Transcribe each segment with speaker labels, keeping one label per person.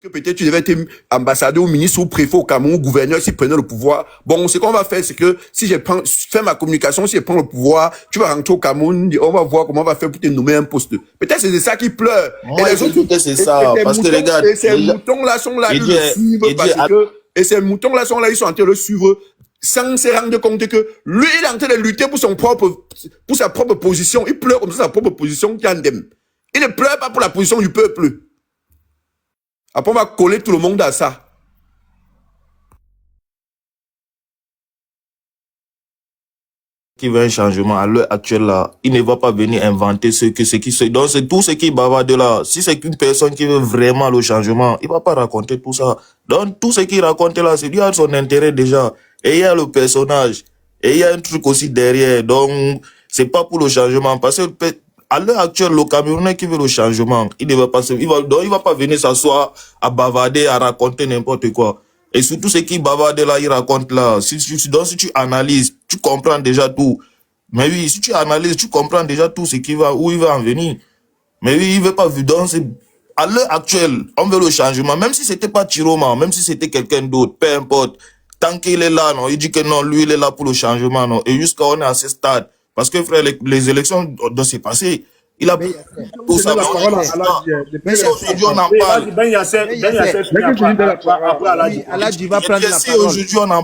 Speaker 1: que peut-être tu devais être ambassadeur ou ministre ou préfet au Cameroun, ou gouverneur, s'il prenait le pouvoir. Bon, ce qu'on va faire, c'est que si je fais ma communication, si je prends le pouvoir, tu vas rentrer au Cameroun, on va voir comment on va faire pour te nommer un poste. Peut-être c'est de ça qui pleure. Et
Speaker 2: Moi,
Speaker 1: les
Speaker 2: je
Speaker 1: autres,
Speaker 2: dis que c'est ça, parce que regarde,
Speaker 1: et ces moutons-là sont là, ils le suivent parce que, et ces moutons-là sont là, ils sont en train de le suivre sans se rendre compte que lui, il est en train de lutter pour sa propre position. Il pleure comme ça, sa propre position, Tandem. Il ne pleure pas pour la position du peuple. Après, on va coller tout le monde à ça.
Speaker 2: Qui veut un changement à l'heure actuelle là, il ne va pas venir inventer donc c'est tout ce qui bavarde là. Si c'est qu'une personne qui veut vraiment le changement, il va pas raconter tout ça. Donc tout ce qu'il raconte là, c'est lui a son intérêt déjà. Et il y a le personnage. Et il y a un truc aussi derrière. Donc c'est pas pour le changement. Parce que à l'heure actuelle, le Camerounais qui veut le changement, il ne va pas il va pas venir s'asseoir à bavarder, à raconter n'importe quoi. Et surtout ce qui bavarde là, il raconte là. Donc si tu analyses, tu comprends déjà tout. Mais oui, si tu analyses, tu comprends déjà tout où il va en venir. Mais oui, il veut pas vu. Donc à l'heure actuelle, on veut le changement. Même si c'était pas Chiroma, même si c'était quelqu'un d'autre, peu importe. Tant qu'il est là, non, il dit que non, lui, il est là pour le changement, non. Et jusqu'à on est à ce stade. Parce que, frère, les élections doivent se passer. Il a tout ça. Mais si aujourd'hui on en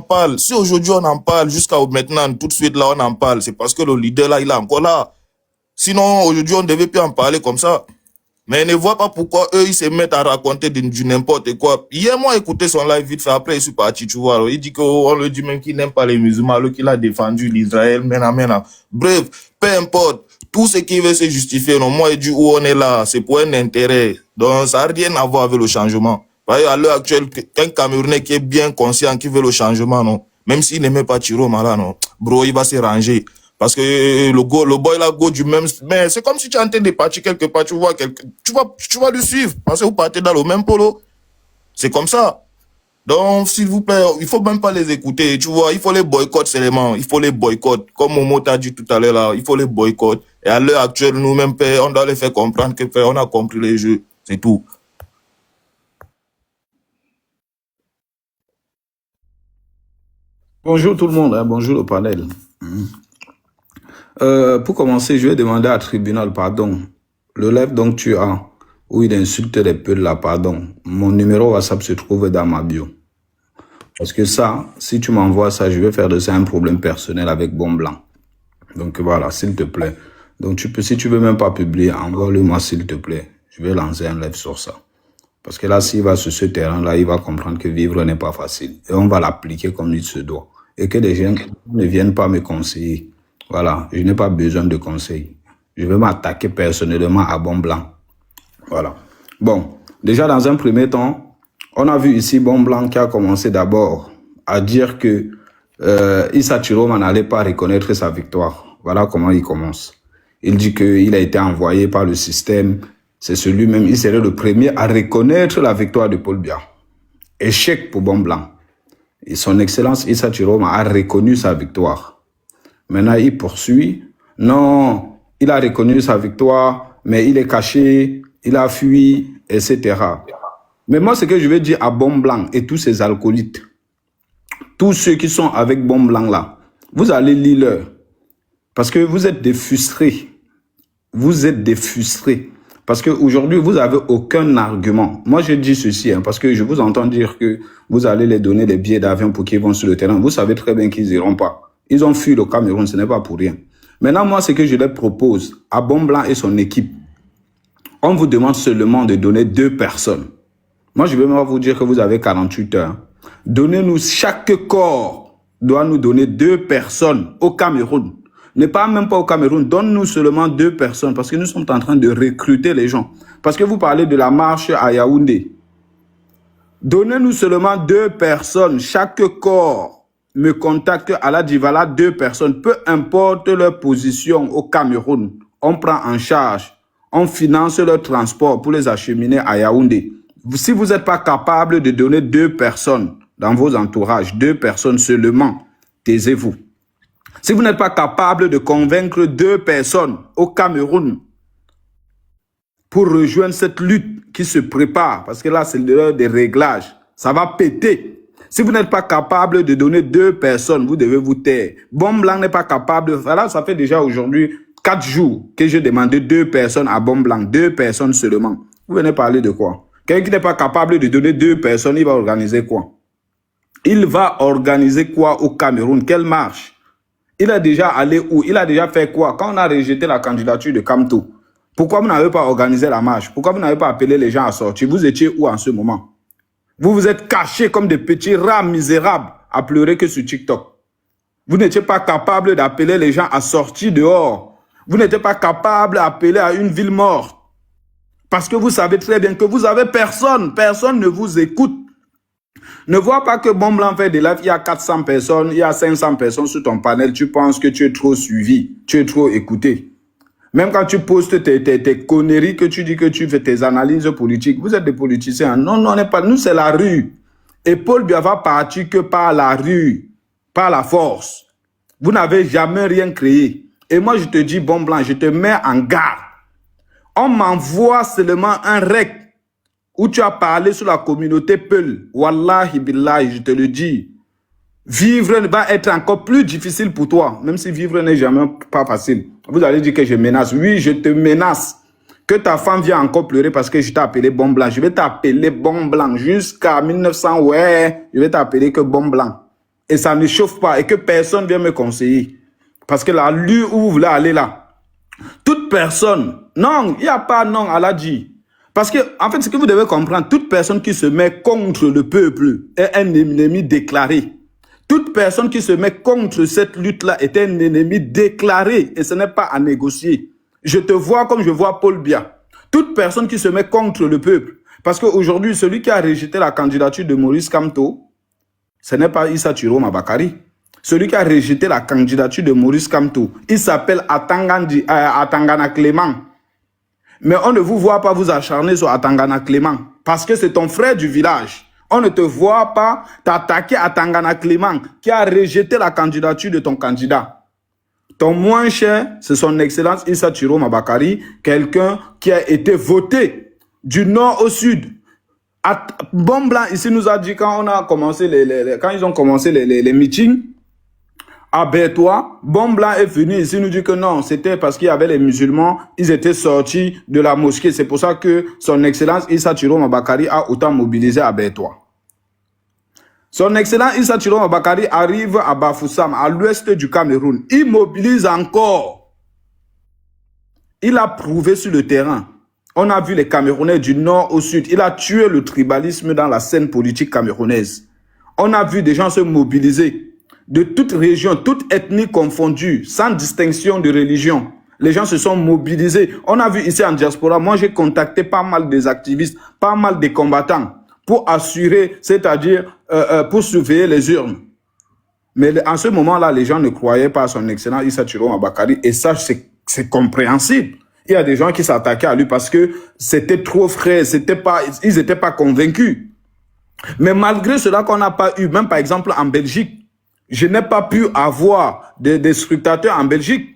Speaker 2: parle. Si aujourd'hui on en parle, jusqu'à maintenant, tout de suite là, on en parle. C'est parce que le leader là, il est encore là. Sinon, aujourd'hui, on ne devait plus en parler comme ça. Mais ne voit pas pourquoi eux, ils se mettent à raconter du n'importe quoi. Hier, moi, écouté son live vite fait. Après, je suis parti, tu vois. Alors, il dit qu'on le dit même qu'il n'aime pas les musulmans, qu'il a défendu l'Israël, maintenant. Bref, peu importe. Tout ce qui veut se justifier, non, moi, il dit où on est là, c'est pour un intérêt. Donc, ça n'a rien à voir avec le changement. Parce qu'à l'heure actuelle, qu'un Camerounais qui est bien conscient, qui veut le changement, non, même s'il n'aimait pas Chiroma, là, non, bro, il va se ranger. Parce que le boy là go du même, mais c'est comme si tu es en train de partir quelque part, tu vas le suivre parce que vous partez dans le même polo. C'est comme ça. Donc s'il vous plaît, il faut même pas les écouter, tu vois, il faut les boycotter seulement, il faut les boycotter. Comme Momo t'a dit tout à l'heure là, il faut les boycotter. Et à l'heure actuelle, nous-mêmes, on doit les faire comprendre que on a compris les jeux, c'est tout.
Speaker 3: Bonjour tout le monde, hein, bonjour le panel. Pour commencer, je vais demander à tribunal pardon. Le live donc tu as, où il insulte les peu là, pardon. Mon numéro WhatsApp se trouve dans ma bio. Parce que ça, si tu m'envoies ça, je vais faire de ça un problème personnel avec Bon Blanc. Donc voilà, s'il te plaît. Donc si tu veux même pas publier, envoie-le-moi s'il te plaît. Je vais lancer un live sur ça. Parce que là, s'il va sur ce terrain-là, il va comprendre que vivre n'est pas facile. Et on va l'appliquer comme il se doit. Et que les gens ne viennent pas me conseiller. Voilà, je n'ai pas besoin de conseils. Je vais m'attaquer personnellement à Bon Blanc. Voilà. Bon, déjà dans un premier temps, on a vu ici Bon Blanc qui a commencé d'abord à dire que Issa Chiroma n'allait pas reconnaître sa victoire. Voilà comment il commence. Il dit qu'il a été envoyé par le système. C'est celui-même, il serait le premier à reconnaître la victoire de Paul Biya. Échec pour Bon Blanc. Et son Excellence Issa Chiroma a reconnu sa victoire. Maintenant, il poursuit. Non, il a reconnu sa victoire, mais il est caché, il a fui, etc. Mais moi, ce que je veux dire à Bon Blanc et tous ces alcoolites, tous ceux qui sont avec Bon Blanc là, vous allez lire leur. Parce que vous êtes des frustrés. Vous êtes des frustrés. Parce qu'aujourd'hui, vous n'avez aucun argument. Moi, je dis ceci, hein, parce que je vous entends dire que vous allez les donner des billets d'avion pour qu'ils vont sur le terrain. Vous savez très bien qu'ils n'iront pas. Ils ont fui le Cameroun, ce n'est pas pour rien. Maintenant, moi, ce que je leur propose à Bon Blanc et son équipe, on vous demande seulement de donner 2 personnes. Moi, je vais même vous dire que vous avez 48 heures. Donnez-nous, chaque corps doit nous donner 2 personnes au Cameroun. Ne pas même pas au Cameroun, donne-nous seulement 2 personnes parce que nous sommes en train de recruter les gens. Parce que vous parlez de la marche à Yaoundé. Donnez-nous seulement 2 personnes, chaque corps me contacte à la Divala, 2 personnes, peu importe leur position au Cameroun, on prend en charge, on finance leur transport pour les acheminer à Yaoundé. Si vous n'êtes pas capable de donner 2 personnes dans vos entourages, 2 personnes seulement, taisez-vous. Si vous n'êtes pas capable de convaincre 2 personnes au Cameroun pour rejoindre cette lutte qui se prépare, parce que là, c'est l'heure des réglages. Ça va péter. Si vous n'êtes pas capable de donner 2 personnes, vous devez vous taire. Bomblang n'est pas capable. Voilà, ça fait déjà aujourd'hui 4 jours que j'ai demandé 2 personnes à Bomblang. 2 personnes seulement. Vous venez parler de quoi? Quelqu'un qui n'est pas capable de donner 2 personnes, il va organiser quoi? Il va organiser quoi au Cameroun? Quelle marche? Il a déjà allé où? Il a déjà fait quoi? Quand on a rejeté la candidature de Kamto, pourquoi vous n'avez pas organisé la marche? Pourquoi vous n'avez pas appelé les gens à sortir? Vous étiez où en ce moment? Vous vous êtes cachés comme des petits rats misérables à pleurer que sur TikTok. Vous n'étiez pas capable d'appeler les gens à sortir dehors. Vous n'étiez pas capable d'appeler à une ville morte. Parce que vous savez très bien que vous avez personne. Personne ne vous écoute. Ne vois pas que Bomblang fait des lives, il y a 400 personnes, il y a 500 personnes sur ton panel. Tu penses que tu es trop suivi, tu es trop écouté. Même quand tu postes tes conneries, que tu dis que tu fais tes analyses politiques, vous êtes des politiciens. Non, non, on n'est pas. Nous, c'est la rue. Et Paul Biya va partir que par la rue, par la force. Vous n'avez jamais rien créé. Et moi, je te dis, Bomblang, je te mets en garde. On m'envoie seulement un rec où tu as parlé sur la communauté Peul. Wallahi billahi, je te le dis. Vivre va être encore plus difficile pour toi, même si vivre n'est jamais pas facile. Vous allez dire que je menace. Oui, je te menace. Que ta femme vienne encore pleurer parce que je t'ai appelé Bomblang. Je vais t'appeler Bomblang jusqu'à 1900. Ouais, je vais t'appeler que Bomblang. Et ça ne chauffe pas et que personne vient me conseiller. Parce que la rue où vous voulez aller là, toute personne, non, il n'y a pas non, Allah dit. Parce que, en fait, ce que vous devez comprendre, toute personne qui se met contre le peuple est un ennemi déclaré. Toute personne qui se met contre cette lutte-là est un ennemi déclaré et ce n'est pas à négocier. Je te vois comme je vois Paul Biya. Toute personne qui se met contre le peuple. Parce qu'aujourd'hui, celui qui a rejeté la candidature de Maurice Kamto, ce n'est pas Issa Chiroma Bakary. Celui qui a rejeté la candidature de Maurice Kamto, il s'appelle Atangana Clément. Mais on ne vous voit pas vous acharner sur Atangana Clément. Parce que c'est ton frère du village. On ne te voit pas t'attaquer à Atangana Clément qui a rejeté la candidature de ton candidat. Ton moins cher, c'est son excellence Issa Chiroma Bakary, quelqu'un qui a été voté du nord au sud. Bomblang ici nous a dit quand on a commencé quand ils ont commencé les meetings à Bertois, Bomblang est venu ici nous dit que non, c'était parce qu'il y avait les musulmans, ils étaient sortis de la mosquée. C'est pour ça que son excellence Issa Chiroma Bakary a autant mobilisé à Bertois. Son excellence Issa Chiroma Bakary arrive à Bafoussam, à l'ouest du Cameroun. Il mobilise encore. Il a prouvé sur le terrain. On a vu les Camerounais du nord au sud. Il a tué le tribalisme dans la scène politique camerounaise. On a vu des gens se mobiliser de toute région, toute ethnie confondue, sans distinction de religion. Les gens se sont mobilisés. On a vu ici en diaspora, moi j'ai contacté pas mal des activistes, pas mal des combattants pour assurer, c'est-à-dire pour surveiller les urnes. Mais en ce moment-là, les gens ne croyaient pas à son excellent Issa Chiroma Bakary et ça, c'est compréhensible. Il y a des gens qui s'attaquaient à lui parce que c'était trop frais, ils n'étaient pas convaincus. Mais malgré cela qu'on n'a pas eu, même par exemple en Belgique, je n'ai pas pu avoir des scrutateurs en Belgique.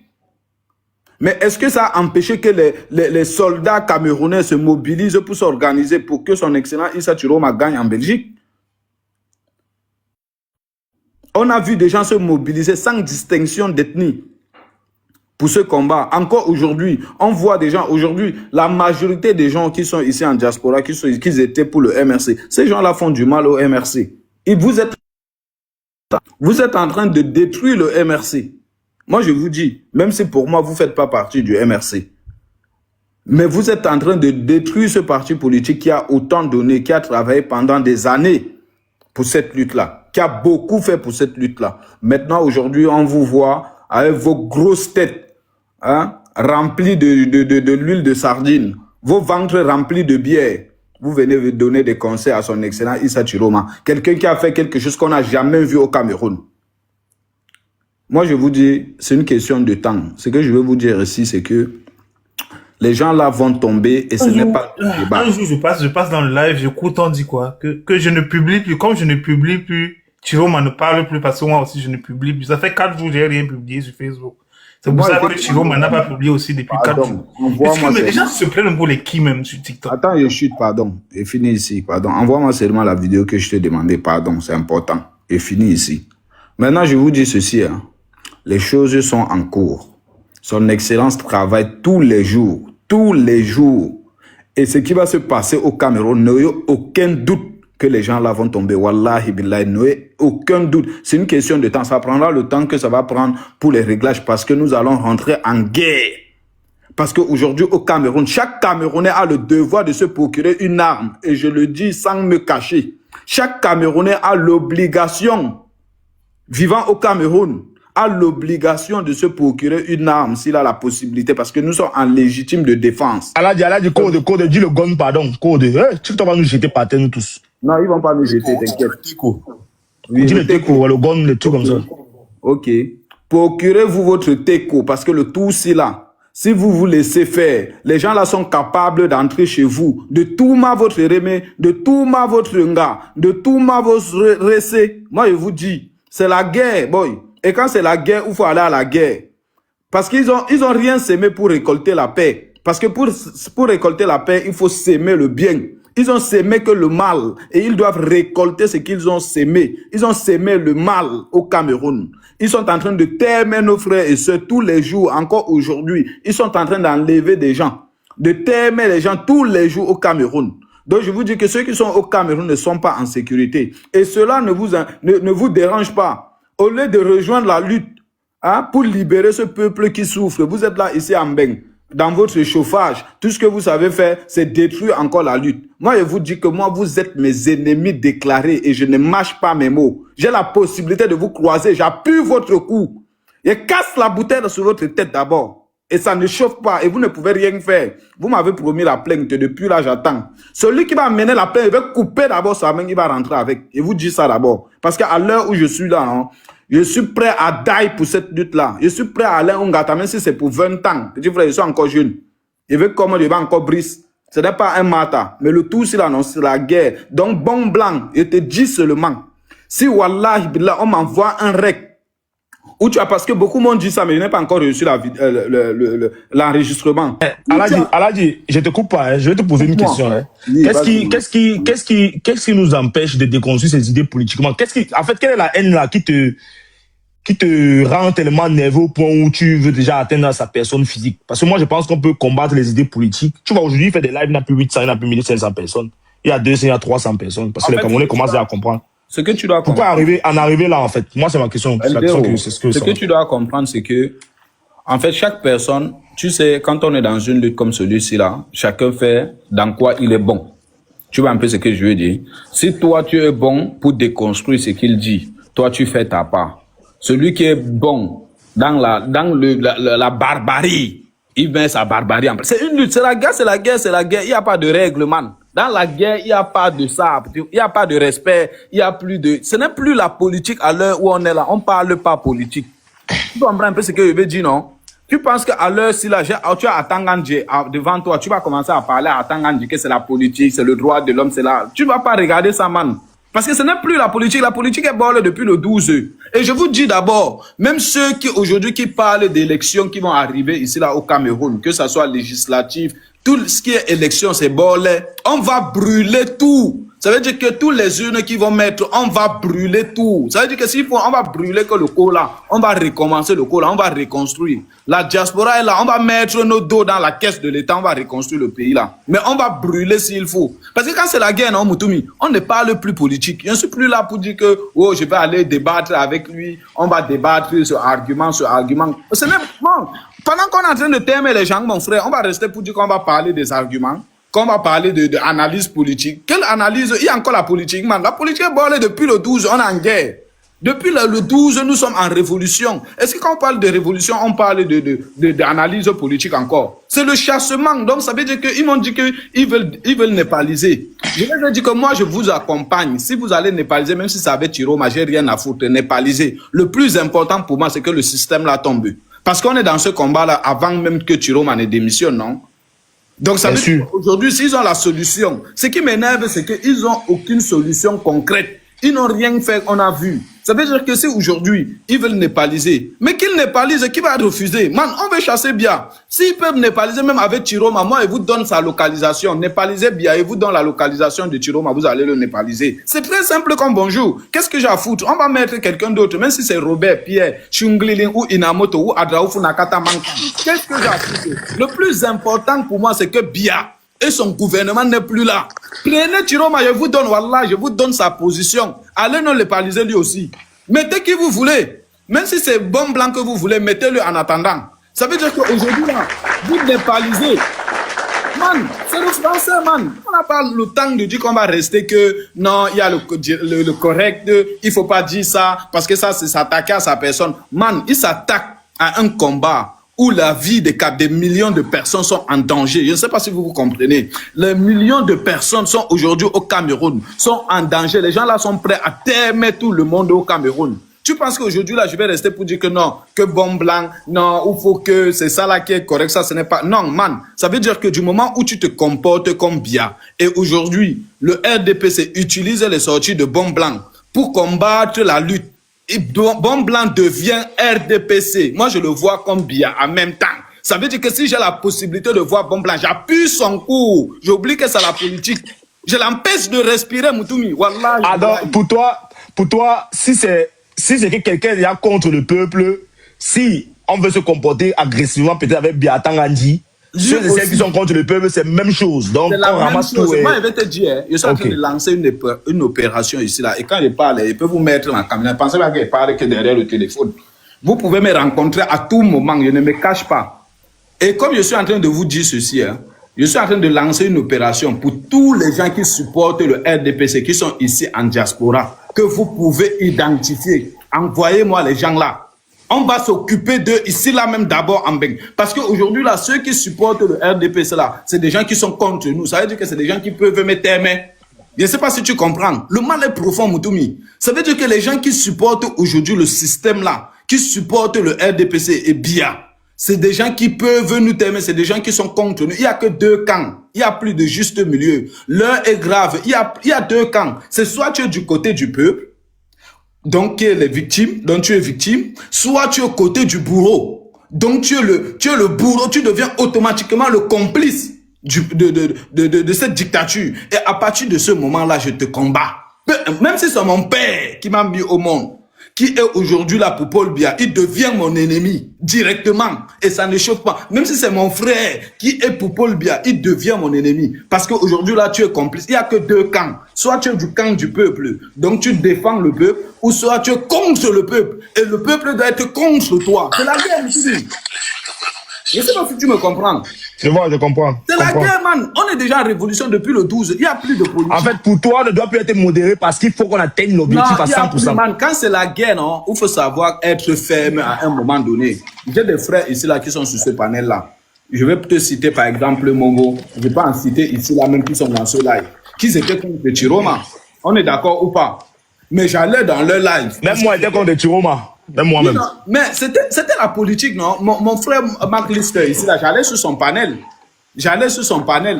Speaker 3: Mais est-ce que ça a empêché que les soldats camerounais se mobilisent pour s'organiser pour que son excellent Issa Chiroma gagne en Belgique? On a vu des gens se mobiliser sans distinction d'ethnie pour ce combat. Encore aujourd'hui, on voit des gens, aujourd'hui, la majorité des gens qui sont ici en diaspora, qui étaient pour le MRC, ces gens-là font du mal au MRC. Et vous êtes en train de détruire le MRC. Moi, je vous dis, même si pour moi, vous ne faites pas partie du MRC, mais vous êtes en train de détruire ce parti politique qui a autant donné, qui a travaillé pendant des années pour cette lutte-là, qui a beaucoup fait pour cette lutte-là. Maintenant, aujourd'hui, on vous voit avec vos grosses têtes remplies de l'huile de sardine, vos ventres remplis de bière. Vous venez donner des conseils à son excellent Issa Chiroma, quelqu'un qui a fait quelque chose qu'on n'a jamais vu au Cameroun. Moi, je vous dis, c'est une question de temps. Ce que je veux vous dire ici, c'est que les gens là vont tomber et ce n'est pas le débat.
Speaker 4: Un jour, je passe dans le live, j'écoute, on dit quoi? Que je ne publie plus. Comme je ne publie plus, Chiroma ne parle plus parce que moi aussi, je ne publie plus. Ça fait 4 jours que j'ai rien publié sur Facebook. C'est pour ça que Chiroma n'a pas publié aussi depuis 4 jours. Mais les gens se prennent pour les qui même sur TikTok.
Speaker 3: Attends, je chute, pardon. Et finis ici, pardon. Envoie-moi seulement la vidéo que je t'ai demandé, pardon, c'est important. Et finis ici. Maintenant, je vous dis ceci, hein. Les choses sont en cours. Son Excellence travaille tous les jours. Tous les jours. Et ce qui va se passer au Cameroun, n'ayez aucun doute que les gens là vont tomber. Wallahi billahi, n'ayez aucun doute. C'est une question de temps. Ça prendra le temps que ça va prendre pour les réglages parce que nous allons rentrer en guerre. Parce qu'aujourd'hui au Cameroun, chaque Camerounais a le devoir de se procurer une arme. Et je le dis sans me cacher. Chaque Camerounais a l'obligation, vivant au Cameroun, a l'obligation de se procurer une arme s'il a la possibilité parce que nous sommes en légitime de défense.
Speaker 2: Aladji, code, dis le gun, pardon, code. Tu vas nous jeter par terre, nous tous.
Speaker 3: Non, ils vont pas nous jeter, t'inquiète.
Speaker 2: Oui, dis le teco, le gun, le truc comme ça.
Speaker 3: Ok. Procurez-vous votre teco parce que le tout, c'est là. Si vous vous laissez faire, les gens là sont capables d'entrer chez vous, de tout ma votre remé, de tout ma votre nga, de tout ma votre recé. Moi, je vous dis, c'est la guerre, boy. Et quand c'est la guerre, il faut aller à la guerre. Parce qu'ils ont rien sémé pour récolter la paix. Parce que pour récolter la paix, il faut s'aimer le bien. Ils ont sémé que le mal. Et ils doivent récolter ce qu'ils ont sémé. Ils ont sémé le mal au Cameroun. Ils sont en train de termer nos frères et sœurs tous les jours, encore aujourd'hui. Ils sont en train d'enlever des gens. De termer les gens tous les jours au Cameroun. Donc je vous dis que ceux qui sont au Cameroun ne sont pas en sécurité. Et cela ne vous dérange pas. Au lieu de rejoindre la lutte hein, pour libérer ce peuple qui souffre, vous êtes là ici en Beng, dans votre chauffage. Tout ce que vous savez faire, c'est détruire encore la lutte. Moi, je vous dis que moi, vous êtes mes ennemis déclarés et je ne mâche pas mes mots. J'ai la possibilité de vous croiser. J'appuie votre cou. Je casse la bouteille sur votre tête d'abord. Et ça ne chauffe pas et vous ne pouvez rien faire. Vous m'avez promis la plainte, depuis là j'attends. Celui qui va mener la plainte, il va couper d'abord sa main, il va rentrer avec. Et vous dites ça d'abord. Parce qu'à l'heure où je suis là, hein, je suis prêt à die pour cette lutte-là. Je suis prêt à aller en Ngata, même si c'est pour 20 ans. Petit frère, je suis encore jeune. Je veux comment je vais encore briser. Ce n'est pas un matin. Mais le tout, c'est la guerre. Donc, bon blanc, je te dis seulement. Si, wallahi, billah, on m'envoie un rec. Ou tu as, parce que beaucoup m'ont dit ça, mais je n'ai pas encore reçu l'enregistrement.
Speaker 2: Aladji, je te coupe pas, hein, je vais te poser une question. Hein. Oui, qu'est-ce qui nous empêche de déconstruire ces idées politiquement? En fait, quelle est la haine là qui te rend tellement nerveux au point où tu veux déjà atteindre sa personne physique? Parce que moi, je pense qu'on peut combattre les idées politiques. Tu vois, aujourd'hui, il fait des lives, il n'y a plus 800, il n'y a plus 1500 personnes. Il y a 200, il y a 300 personnes. Parce que les Camerounais commencent à comprendre.
Speaker 3: Ce que tu dois comprendre.
Speaker 2: Pourquoi en arriver là, en fait? Moi, c'est ma question.
Speaker 3: Ce que tu dois comprendre, c'est que, en fait, chaque personne, tu sais, quand on est dans une lutte comme celui-ci là, chacun fait dans quoi il est bon. Tu vois un peu ce que je veux dire? Si toi, tu es bon pour déconstruire ce qu'il dit, toi, tu fais ta part. Celui qui est bon dans la barbarie, il met sa barbarie en place. C'est une lutte, c'est la guerre, c'est la guerre, c'est la guerre. Il n'y a pas de règle, man. Dans la guerre, il n'y a pas de ça, il n'y a pas de respect, il n'y a plus de... Ce n'est plus la politique à l'heure où on est là, on ne parle pas politique. Tu comprends un peu ce que je veux dire, non? Tu penses qu'à l'heure, si là, tu as Atangandje devant toi, tu vas commencer à parler à Atangandje que c'est la politique, c'est le droit de l'homme, c'est là. Tu ne vas pas regarder ça, man. Parce que ce n'est plus la politique est borlée depuis le 12. Et je vous dis d'abord, même ceux qui aujourd'hui qui parlent d'élections qui vont arriver ici là au Cameroun, que ça soit législatif, tout ce qui est élection, c'est borlé. On va brûler tout. Ça veut dire que tous les urnes qui vont mettre, on va brûler tout. Ça veut dire que s'il faut, on va brûler que le cola. On va recommencer le cola, on va reconstruire. La diaspora est là, on va mettre nos dos dans la caisse de l'État, on va reconstruire le pays là. Mais on va brûler s'il faut. Parce que quand c'est la guerre, non, Moutoumi, on ne parle plus politique. Je ne suis plus là pour dire que, oh, je vais aller débattre avec lui, on va débattre sur argument, Ce n'est bon. Pendant qu'on est en train de terminer les gens, mon frère, on va rester pour dire qu'on va parler des arguments. Quand on va parler d'analyse politique, quelle analyse? Il y a encore la politique, man. La politique est bornée depuis le 12, on est en guerre. Depuis le 12, nous sommes en révolution. Est-ce que quand on parle de révolution, on parle d'analyse politique encore? C'est le chassement. Donc, ça veut dire qu'ils m'ont dit qu'ils veulent népaliser. Je vais dire que moi, je vous accompagne. Si vous allez népaliser, même si ça avait Chiroma, j'ai rien à foutre, népaliser. Le plus important pour moi, c'est que le système là tombe. Parce qu'on est dans ce combat-là avant même que Chiroma ne démissionne, non? Donc, ça veut dire qu'aujourd'hui, s'ils ont la solution, ce qui m'énerve, c'est qu'ils n'ont aucune solution concrète. Ils n'ont rien fait, on a vu. Ça veut dire que si aujourd'hui, ils veulent népaliser, mais qu'ils népalisent, qui va refuser? Man, on veut chasser Bia. S'ils peuvent népaliser, même avec Chiroma, moi, ils vous donnent sa localisation. Népaliser Bia, ils vous donnent la localisation de Chiroma, vous allez le népaliser. C'est très simple comme bonjour. Qu'est-ce que j'ai à foutre? On va mettre quelqu'un d'autre, même si c'est Robert, Pierre, Chunglilin ou Inamoto ou Adraoufou Nakata Manka. Qu'est-ce que j'ai à foutre? Le plus important pour moi, c'est que Bia et son gouvernement n'est plus là. Prenez Chiroma, je vous donne, wallah, je vous donne sa position. Allez nous népaliser lui aussi. Mettez qui vous voulez. Même si c'est bon blanc que vous voulez, mettez-le en attendant. Ça veut dire qu'aujourd'hui, là, vous népalisez. Man, c'est le français, man. On n'a pas le temps de dire qu'on va rester que non, il y a le correct, il ne faut pas dire ça, parce que ça, c'est s'attaquer à sa personne. Man, il s'attaque à un combat où la vie des millions de personnes sont en danger. Je ne sais pas si vous comprenez. Les millions de personnes sont aujourd'hui au Cameroun, sont en danger. Les gens là sont prêts à terminer tout le monde au Cameroun. Tu penses qu'aujourd'hui là, je vais rester pour dire que non, que bon blanc, non, il faut que c'est ça là qui est correct, ça ce n'est pas. Non, man, ça veut dire que du moment où tu te comportes comme Bia, et aujourd'hui, le RDPC utilise les sorties de bon blanc pour combattre la lutte. Et bon blanc devient RDPC. Moi, je le vois comme Bia en même temps. Ça veut dire que si j'ai la possibilité de voir bon blanc, j'appuie son cou. J'oublie que c'est la politique. Je l'empêche de respirer, Moutoumi. Wallah.
Speaker 5: Alors, pour toi, si c'est que quelqu'un est contre le peuple, si on veut se comporter agressivement, peut-être avec Bia Tangandji, ceux et celles qui sont contre le peuple, c'est la même chose. Donc, on ramasse tout.
Speaker 3: Moi, je vais te dire, je suis en train de lancer une opération ici, là. Et quand je parle, je peux vous mettre dans la caméra. Pensez pas que je parle que derrière le téléphone. Vous pouvez me rencontrer à tout moment. Je ne me cache pas. Et comme je suis en train de vous dire ceci, hein, je suis en train de lancer une opération pour tous les gens qui supportent le RDPC, qui sont ici en diaspora, que vous pouvez identifier. Envoyez-moi les gens là. On va s'occuper d'eux ici là même d'abord en Beng. Parce qu'aujourd'hui là, ceux qui supportent le RDPC là, c'est des gens qui sont contre nous. Ça veut dire que c'est des gens qui peuvent me t'aimer. Je ne sais pas si tu comprends. Le mal est profond, Moutoumi. Ça veut dire que les gens qui supportent aujourd'hui le système là, qui supportent le RDPC et BIA, c'est des gens qui peuvent nous t'aimer, c'est des gens qui sont contre nous. Il n'y a que deux camps. Il n'y a plus de juste milieu. L'un est grave. Il y a deux camps. C'est soit tu es du côté du peuple, donc qui est les victimes, donc tu es victime, soit tu es au côté du bourreau. Donc tu es le bourreau, tu deviens automatiquement le complice de cette dictature. Et à partir de ce moment-là, je te combats. Même si c'est mon père qui m'a mis au monde, qui est aujourd'hui là pour Paul Biya, il devient mon ennemi directement et ça ne chauffe pas. Même si c'est mon frère qui est pour Paul Biya, il devient mon ennemi. Parce qu'aujourd'hui là, tu es complice. Il n'y a que deux camps. Soit tu es du camp du peuple, donc tu défends le peuple, ou soit tu es contre le peuple. Et le peuple doit être contre toi. C'est la guerre ici. Je ne sais pas si tu me comprends.
Speaker 5: Je vois, je comprends.
Speaker 3: C'est la guerre, man. On est déjà en révolution depuis le 12. Il n'y a plus de politique.
Speaker 5: En fait, pour toi, on ne doit plus être modéré parce qu'il faut qu'on atteigne l'objectif à 100%.
Speaker 3: Plus, man. Quand c'est la guerre, non, il faut savoir être ferme à un moment donné. J'ai des frères ici là qui sont sur ce panel-là. Je vais te citer par exemple Mongo. Je ne vais pas en citer ici là même qui sont dans ce live. Qui étaient contre Chiroma. On est d'accord ou pas? Mais j'allais dans leur live.
Speaker 5: Même moi, j'étais contre Chiroma. Même moi-même.
Speaker 3: Mais c'était la politique, non? Mon frère Marc Lister, ici, là, j'allais sur son panel.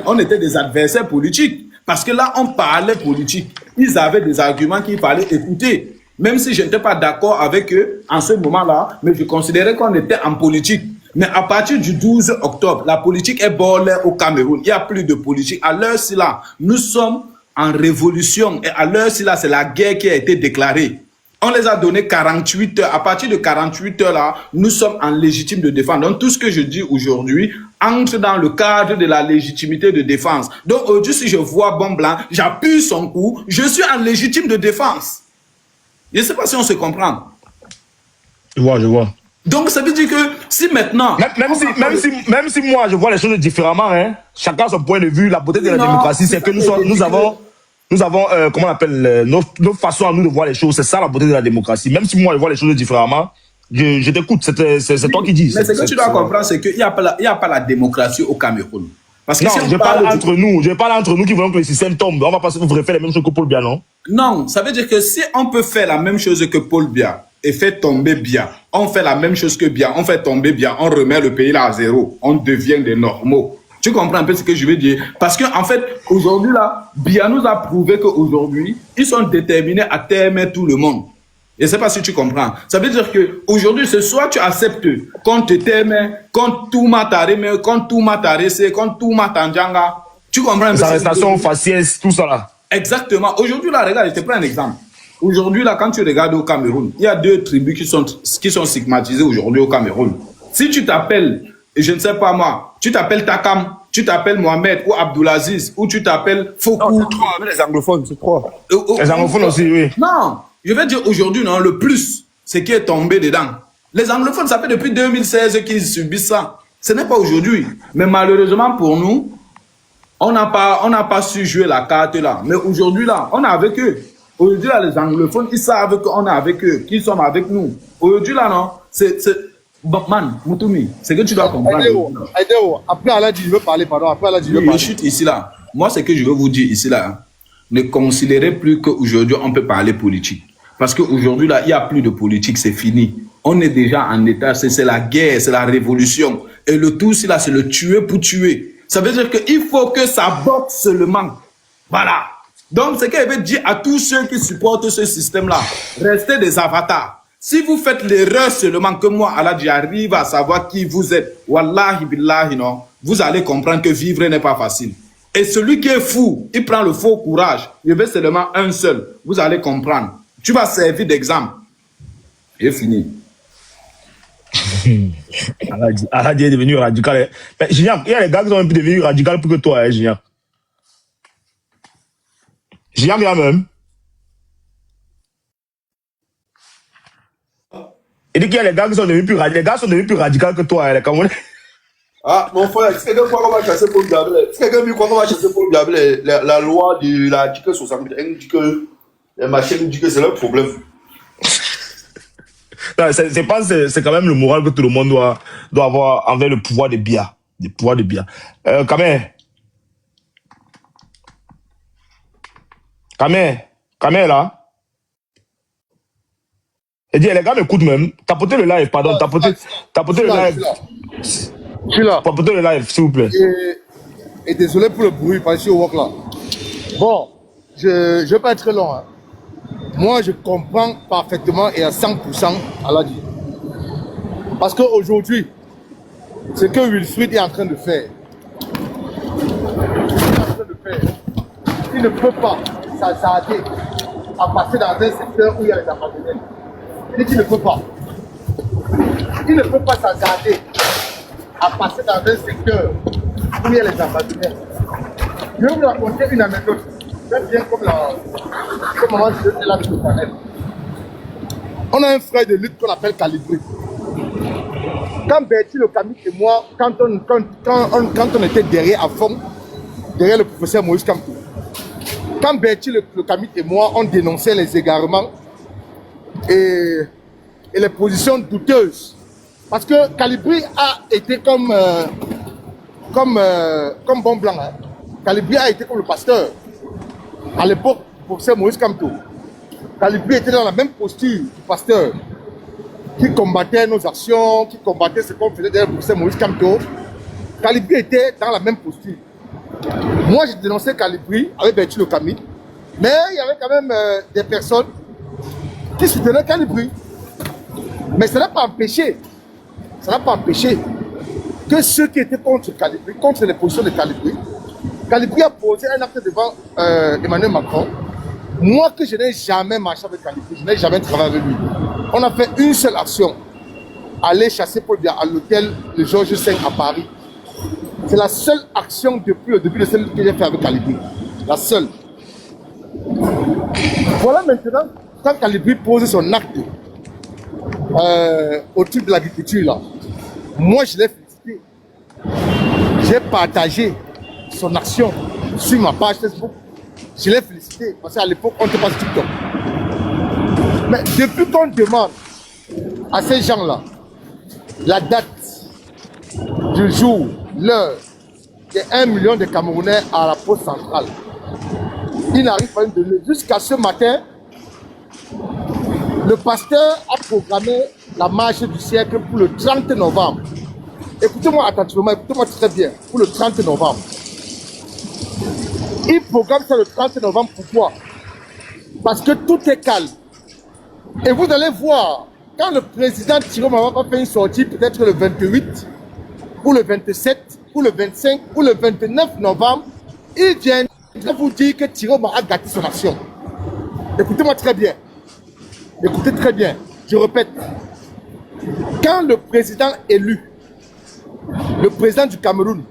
Speaker 3: On était des adversaires politiques. Parce que là, on parlait politique. Ils avaient des arguments qu'il fallait écouter. Même si je n'étais pas d'accord avec eux en ce moment-là, mais je considérais qu'on était en politique. Mais à partir du 12 octobre, la politique est bolée au Cameroun. Il n'y a plus de politique. À l'heure-ci, là, nous sommes en révolution. Et à l'heure-ci, là, c'est la guerre qui a été déclarée. On les a donné 48 heures. À partir de 48 heures, là, nous sommes en légitime de défense. Donc, tout ce que je dis aujourd'hui entre dans le cadre de la légitimité de défense. Donc, aujourd'hui, si je vois bon blanc, j'appuie son cou, je suis en légitime de défense. Je ne sais pas si on se comprend.
Speaker 5: Je vois.
Speaker 3: Donc, ça veut dire que si maintenant...
Speaker 5: Même si moi, je vois les choses différemment, hein, chacun son point de vue, la beauté de la démocratie, c'est que nous avons, comment on appelle, nos façons à nous de voir les choses. C'est ça la beauté de la démocratie. Même si moi, je vois les choses différemment, je t'écoute. C'est toi qui dis.
Speaker 3: Mais ce que tu dois comprendre, c'est qu'il n'y a pas la démocratie au Cameroun. Parce que
Speaker 5: non, je parle entre nous. Je parle entre nous qui voulons que le système tombe. On va pas faire les mêmes choses que Paul Biya, non?
Speaker 3: Non, ça veut dire que si on peut faire la même chose que Paul Biya et faire tomber Biya, on fait la même chose que Biya, on fait tomber Biya, on remet le pays là à zéro. On devient des normaux. Tu comprends un peu ce que je veux dire? Parce qu'en fait, aujourd'hui, là, Biya nous a prouvé qu'aujourd'hui, ils sont déterminés à terminer tout le monde. Je ne sais pas si tu comprends. Ça veut dire qu'aujourd'hui, c'est soit tu acceptes qu'on te t'aime, qu'on tout m'a taré, qu'on tout m'a taré, qu'on tout m'a tanganga. Tu comprends?
Speaker 5: Les arrestations faciès, tout ça là.
Speaker 3: Exactement. Aujourd'hui, là, regarde, je te prends un exemple. Aujourd'hui, là, quand tu regardes au Cameroun, il y a 2 tribus qui sont stigmatisées aujourd'hui au Cameroun. Si tu t'appelles, je ne sais pas moi, tu t'appelles Takam, tu t'appelles Mohamed ou Abdulaziz, ou tu t'appelles Fokou.
Speaker 1: C'est trop, avec les anglophones, c'est trop.
Speaker 5: Les anglophones aussi, oui.
Speaker 3: Non, je vais dire aujourd'hui, non, le plus, c'est qui est tombé dedans. Les anglophones, ça fait depuis 2016 qu'ils subissent ça. Ce n'est pas aujourd'hui. Mais malheureusement pour nous, on n'a pas su jouer la carte là. Mais aujourd'hui, là, on est avec eux. Aujourd'hui, là, les anglophones, ils savent qu'on est avec eux, qu'ils sont avec nous. Aujourd'hui, là, non, c'est... Bon, man, Moutoumi, c'est que tu dois comprendre.
Speaker 6: Après Aladji, je veux parler, pardon. Après Aladji, je veux parler.
Speaker 3: Je chute ici, là. Moi, ce que je veux vous dire ici, là, hein, ne considérez plus qu'aujourd'hui, on peut parler politique. Parce qu'aujourd'hui, là, il n'y a plus de politique, c'est fini. On est déjà en état, c'est la guerre, c'est la révolution. Et le tout, c'est là, c'est le tuer pour tuer. Ça veut dire qu'il faut que ça botte seulement. Voilà. Donc, ce que je veux dire à tous ceux qui supportent ce système-là, restez des avatars. Si vous faites l'erreur seulement que moi, Aladji, j'arrive à savoir qui vous êtes, wallahi billahi, non, vous allez comprendre que vivre n'est pas facile. Et celui qui est fou, il prend le faux courage. Il veut seulement un seul. Vous allez comprendre. Tu vas servir d'exemple. Et fini.
Speaker 5: Aladji est devenu radical. Mais Gignac, il y a les gars qui sont un peu devenus radicaux plus que toi, hein, Gignac. Gignac, il y a même. Il dit qu'il y a les gars qui sont devenus plus radicaux. Les gars sont devenus plus radicaux que toi, les Camerounais.
Speaker 1: Ah, mon frère, est-ce que quelqu'un croit qu'on va chasser Paul Biablé? Est-ce que quelqu'un croit qu'on va chasser Paul Biablé? La loi de l'article 61 dit que les machines dit que c'est leur problème.
Speaker 5: C'est quand même le moral que tout le monde doit avoir envers le pouvoir de Biya. Le pouvoir de Biya. Kamé là. Et dit, les gars m'écoutent même. Tapotez le live, pardon. Tapotez le live.
Speaker 6: Je suis là.
Speaker 5: Tapotez le live, s'il vous plaît.
Speaker 6: Et désolé pour le bruit, parce que je suis au work là. Bon, je ne vais pas être très long. Hein. Moi, je comprends parfaitement et à 100% Aladji. Parce qu'aujourd'hui, ce que Wilfried est en train de faire, il ne peut pas s'arrêter à passer dans un secteur où il y a les abandonnés. Il dit qu'il ne peut pas. Il ne peut pas s'arrêter à passer dans un secteur où il y a les abandonnés. Je vais vous raconter une anecdote. C'est bien comme maman je là de Chanel. On a un frère de lutte qu'on appelle Calibré. Quand Bertie le Camille et moi, quand on était derrière à fond, derrière le professeur Moïse Kamto, quand Bertie le Camille et moi, on dénonçait les égarements et les positions douteuses. Parce que Calibré a été comme bon blanc. Hein. Calibré a été comme le pasteur. À l'époque, le professeur Moïse Kamto. Calibré était dans la même posture du pasteur qui combattait nos actions, qui combattait ce qu'on faisait derrière le professeur Moïse Kamto. Calibré était dans la même posture. Moi, j'ai dénoncé Calibré avec Bertie le Camille, mais il y avait quand même des personnes qui soutenaient Calibré. Mais ça n'a pas empêché que ceux qui étaient contre Calibré, contre les positions de Calibré, Calibré a posé un acte devant Emmanuel Macron. Moi, que je n'ai jamais marché avec Calibré, je n'ai jamais travaillé avec lui. On a fait une seule action, aller chasser Paul Biya à l'hôtel de Georges V à Paris. C'est la seule action depuis le début de celle que j'ai fait avec Calibré. La seule. Voilà maintenant, quand Calibré pose son acte autour de l'agriculture, là, moi je l'ai félicité. J'ai partagé son action sur ma page Facebook. Je l'ai félicité parce qu'à l'époque, on n'était pas sur TikTok. Mais depuis qu'on demande à ces gens-là la date du jour, l'heure, des 1 million de Camerounais à la poste centrale, ils n'arrivent pas à nous donner. Jusqu'à ce matin, le pasteur a programmé la marche du siècle pour le 30 novembre. Écoutez-moi attentivement, écoutez-moi très bien, pour le 30 novembre. Il programme ça le 30 novembre, pourquoi? Parce que tout est calme. Et vous allez voir, quand le président Tiroma va faire une sortie, peut-être le 28, ou le 27, ou le 25, ou le 29 novembre, il viendra vous dire que Tiroma a gâté son action. Écoutez-moi très bien. Écoutez très bien. Je répète. Quand le président élu, le président du Cameroun,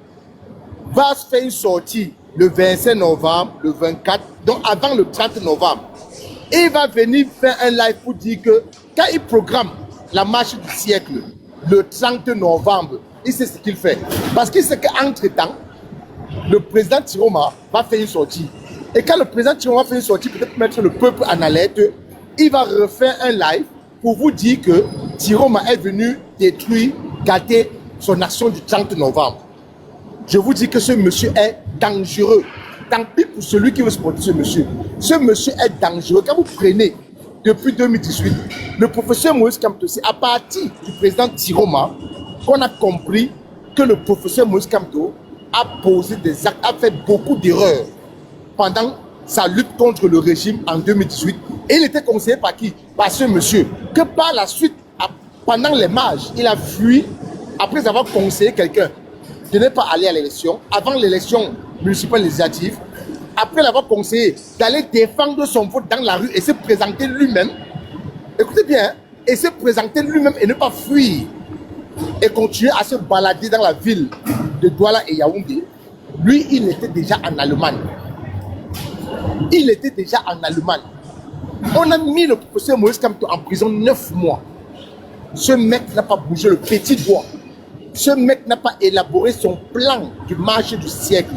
Speaker 6: va se faire une sortie le 25 novembre, le 24, donc avant le 30 novembre, il va venir faire un live pour dire que quand il programme la marche du siècle, le 30 novembre, il sait ce qu'il fait. Parce qu'il sait qu'entre-temps, le président Tiroma va faire une sortie. Et quand le président Tiroma va faire une sortie, peut-être mettre le peuple en alerte, il va refaire un live pour vous dire que Tiroma est venu détruire, gâter son action du 30 novembre. Je vous dis que ce monsieur est dangereux. Tant pis pour celui qui veut supporter ce monsieur. Ce monsieur est dangereux. Quand vous prenez, depuis 2018, le professeur Moïse Kamto, c'est à partir du président Tiroma qu'on a compris que le professeur Moïse Kamto a posé des actes, a fait beaucoup d'erreurs pendant sa lutte contre le régime en 2018. Et il était conseillé par qui? Par ce monsieur. Que par la suite, pendant les marches, il a fui après avoir conseillé quelqu'un de ne pas aller à l'élection, avant l'élection municipale législative, après l'avoir conseillé d'aller défendre son vote dans la rue et se présenter lui-même. Écoutez bien, et se présenter lui-même et ne pas fuir et continuer à se balader dans la ville de Douala et Yaoundé. Lui, il était déjà en Allemagne. Il était déjà en Allemagne. On a mis le professeur Moïse Kamto en prison 9 mois. Ce mec n'a pas bougé le petit doigt. Ce mec n'a pas élaboré son plan du marché du siècle.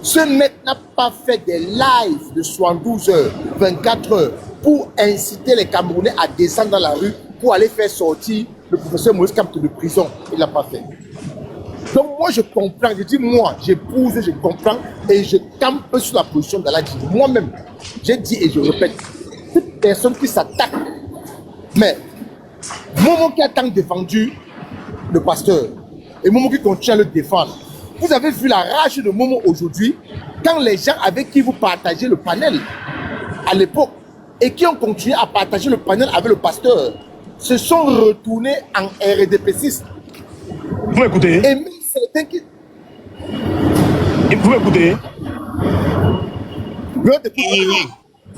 Speaker 6: Ce mec n'a pas fait des lives de 72 heures, 24 heures pour inciter les Camerounais à descendre dans la rue pour aller faire sortir le professeur Moïse Kamto de prison. Il ne l'a pas fait. Donc moi je comprends, je dis moi, j'épouse, je comprends et je campe sur la position d'Aladji. Moi-même, j'ai dit et je répète, toute personne qui s'attaque, mais Momo qui a tant défendu le pasteur, et Momo qui continue à le défendre. Vous avez vu la rage de Momo aujourd'hui, quand les gens avec qui vous partagez le panel à l'époque, et qui ont continué à partager le panel avec le pasteur, se sont retournés en RDP6.
Speaker 5: Vous m'écoutez?
Speaker 6: Et même certains qui...
Speaker 5: Vous m'écoutez?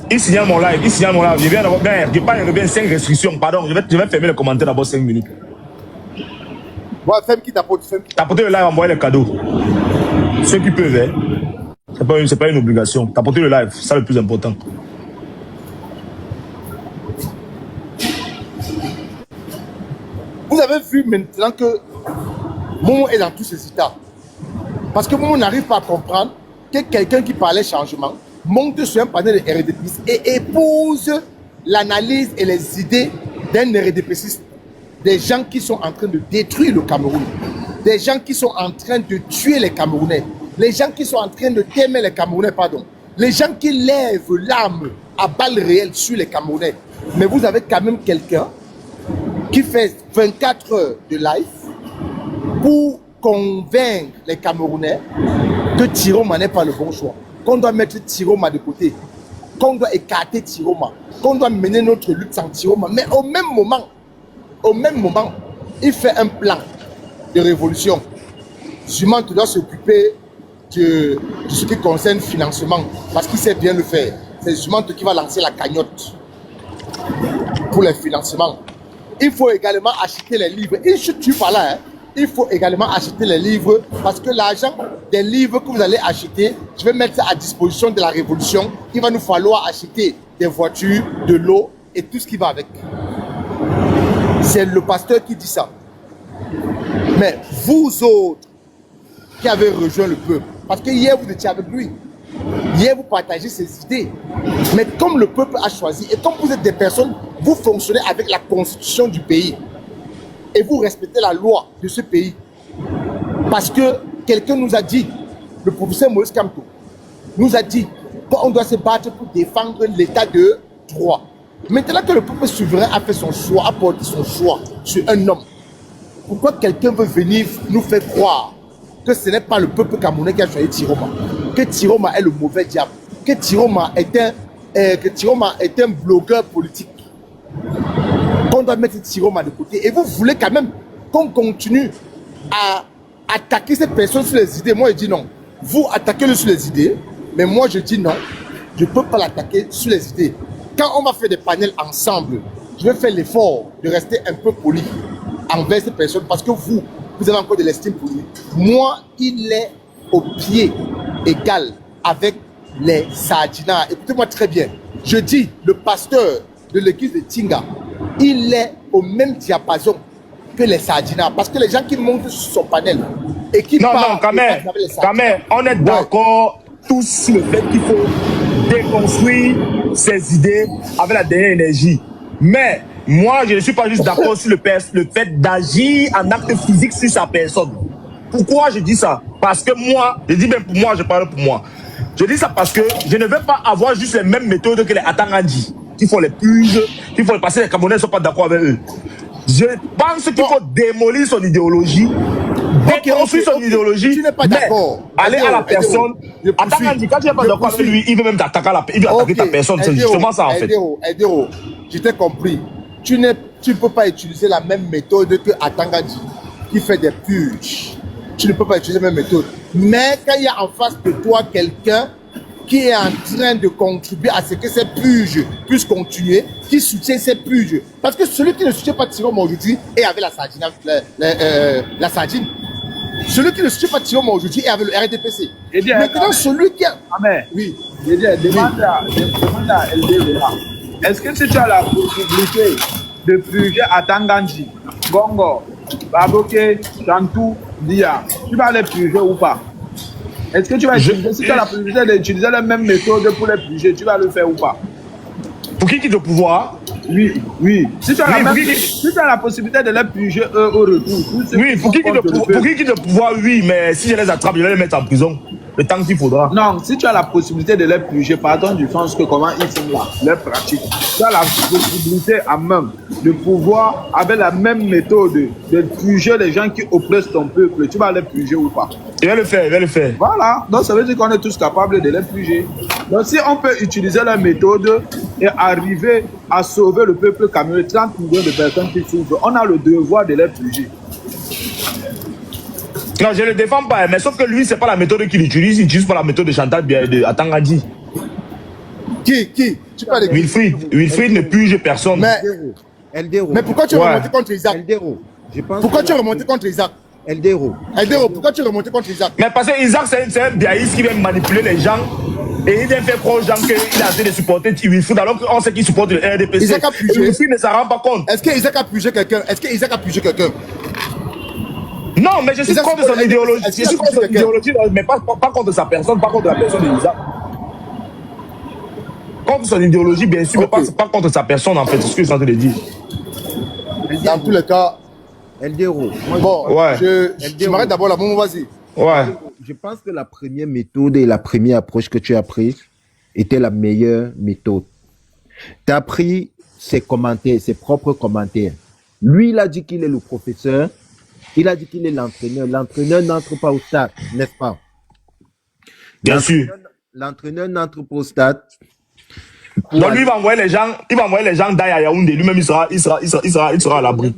Speaker 5: Il signale mon live, il signale mon live. Je viens d'avoir, je parle, il revient 5 restrictions, pardon, je vais fermer les commentaires d'abord 5 minutes.
Speaker 6: Ouais, femme qui tapote, femme qui...
Speaker 5: Tapotez le live, envoyez les cadeaux. Ceux qui peuvent, hein. C'est pas une obligation. Tapotez le live, c'est ça le plus important.
Speaker 6: Vous avez vu maintenant que Momo est dans tous ces états. Parce que Momo n'arrive pas à comprendre que quelqu'un qui parlait changement monte sur un panel de RDPistes et épouse l'analyse et les idées d'un RDPiste. Des gens qui sont en train de détruire le Cameroun. Des gens qui sont en train de tuer les Camerounais. Les gens qui sont en train de témer les Camerounais, pardon. Les gens qui lèvent l'arme à balles réelles sur les Camerounais. Mais vous avez quand même quelqu'un qui fait 24 heures de live pour convaincre les Camerounais que Tiroma n'est pas le bon choix. Qu'on doit mettre Tiroma de côté. Qu'on doit écarter Tiroma. Qu'on doit mener notre lutte sans Tiroma. Mais au même moment, il fait un plan de révolution. Sûrement, tu dois s'occuper de ce qui concerne le financement, parce qu'il sait bien le faire. C'est sûrement qui va lancer la cagnotte pour les financements. Il faut également acheter les livres. Et je ne suis pas là. Il faut également acheter les livres, parce que l'argent des livres que vous allez acheter, je vais mettre ça à disposition de la révolution. Il va nous falloir acheter des voitures, de l'eau et tout ce qui va avec. C'est le pasteur qui dit ça. Mais vous autres qui avez rejoint le peuple, parce que hier vous étiez avec lui, hier vous partagez ses idées, mais comme le peuple a choisi, et comme vous êtes des personnes, vous fonctionnez avec la constitution du pays, et vous respectez la loi de ce pays, parce que quelqu'un nous a dit, le professeur Moïse Kamto nous a dit qu'on doit se battre pour défendre l'état de droit. Maintenant que le peuple souverain a fait son choix, a porté son choix sur un homme, pourquoi quelqu'un veut venir nous faire croire que ce n'est pas le peuple camerounais qui a choisi Tiroma, que Tiroma est le mauvais diable, que Tiroma est un blogueur politique? qu'on doit mettre Tiroma de côté. Et vous voulez quand même qu'on continue à attaquer cette personne sur les idées. Moi, je dis non. Vous attaquez-le sur les idées, mais moi, je dis non. Je ne peux pas l'attaquer sur les idées. Quand on va faire des panels ensemble, je vais faire l'effort de rester un peu poli envers cette personne parce que vous avez encore de l'estime pour lui. Moi, il est au pied égal avec les Saadjina. Écoutez-moi très bien. Je dis, le pasteur de l'église de Tinga, il est au même diapason que les Saadjina. Parce que les gens qui montent sur son panel et qui
Speaker 5: Non,
Speaker 6: parlent...
Speaker 5: non, quand même, on est d'accord tous sur le fait qu'il faut déconstruire ses idées avec la dernière énergie. Mais moi, je ne suis pas juste d'accord sur le fait d'agir en acte physique sur sa personne. Pourquoi je dis ça? Parce que moi, je dis même pour moi, je parle pour moi. Je dis ça parce que je ne veux pas avoir juste les mêmes méthodes que les Atangandji, qui font les puges, qui font passer les Camerounais ne sont pas d'accord avec eux. Je pense qu'il faut démolir son idéologie, déconstruire son idéologie,
Speaker 6: tu n'es pas d'accord.
Speaker 5: Aller à la personne. Atangandji, quand tu n'es pas d'accord avec lui, il veut même t'attaquer ta personne. C'est justement ça en fait.
Speaker 6: Edero, je t'ai compris. Tu ne peux pas utiliser la même méthode que Atangandji, qui fait des purges. Tu ne peux pas utiliser la même méthode. Mais quand il y a en face de toi quelqu'un qui est en train de contribuer à ce que ces purges puissent continuer, qui soutient ces purges. Parce que celui qui ne soutient pas Tiroma aujourd'hui est avec la Sardine. La Sardine. Celui qui ne soutient pas Tiroma aujourd'hui est avec le RDPC. Maintenant, celui qui a...
Speaker 7: Amen.
Speaker 6: Oui.
Speaker 7: Demande à LD là. Est-ce que si tu as la possibilité de purger à Tangandji, Bongo, Baboke, Chantou, Dia, tu vas les purger ou pas? Est-ce que tu vas utiliser, si tu as la possibilité d'utiliser la même méthode pour les purger, tu vas le faire ou pas?
Speaker 5: Pour qui quitte le pouvoir?
Speaker 7: Oui, oui. Si tu as, la possibilité de les purger eux au retour.
Speaker 5: Oui, pour qui quitte le pouvoir, oui, mais si je les attrape, je vais les mettre en prison. Le temps qu'il faudra.
Speaker 7: Non, si tu as la possibilité de les purger, pardon du sens que comment ils font là, les pratiques, tu as la possibilité à même de pouvoir, avec la même méthode, de purger les gens qui oppressent ton peuple. Tu vas les purger ou pas?
Speaker 5: Je vais le faire,
Speaker 7: Voilà, donc ça veut dire qu'on est tous capables de les purger. Donc si on peut utiliser la méthode et arriver à sauver le peuple camerounais, 30 millions de personnes qui souffrent, on a le devoir de les purger.
Speaker 5: Non, je ne le défends pas, mais sauf que lui, c'est pas la méthode qu'il utilise, il utilise pas la méthode de Chantal de Atangandji.
Speaker 6: Qui tu parles de
Speaker 5: Wilfried ne purge personne.
Speaker 6: Mais pourquoi tu es remonté contre Isaac? Pourquoi tu es remonté contre Isaac? Eldero, pourquoi tu es remonté contre Isaac?
Speaker 5: Mais parce que Isaac, c'est un biaïste qui vient manipuler les gens et il vient faire croire aux gens qu'il a assez de supporter Wilfried alors qu'on sait qu'il supporte le RDPC.
Speaker 6: Isaac a purgé.
Speaker 5: Wilfried ne s'en rend pas compte.
Speaker 6: Est-ce que Isaac a purgé quelqu'un?
Speaker 5: Non, mais je suis contre son idéologie. Je suis contre son idéologie, mais pas contre sa personne, pas contre la personne d'Isaac. Contre son idéologie, bien sûr, mais pas contre sa personne, en fait. C'est ce que je suis en train de dire.
Speaker 6: Dans tous les cas,
Speaker 8: Eldero.
Speaker 6: Bon, ouais. Je m'arrête d'abord là, bon, vas-y.
Speaker 5: Ouais.
Speaker 8: Je pense que la première méthode et la première approche que tu as prise était la meilleure méthode. Tu as pris ses commentaires, ses propres commentaires. Lui, il a dit qu'il est le professeur. Il a dit qu'il est l'entraîneur. L'entraîneur n'entre pas au stade, n'est-ce pas?
Speaker 5: Bien sûr.
Speaker 8: L'entraîneur n'entre pas au stade.
Speaker 5: Donc lui, il va envoyer les gens d'ailleurs à Yaoundé. Lui-même, il sera à l'abri.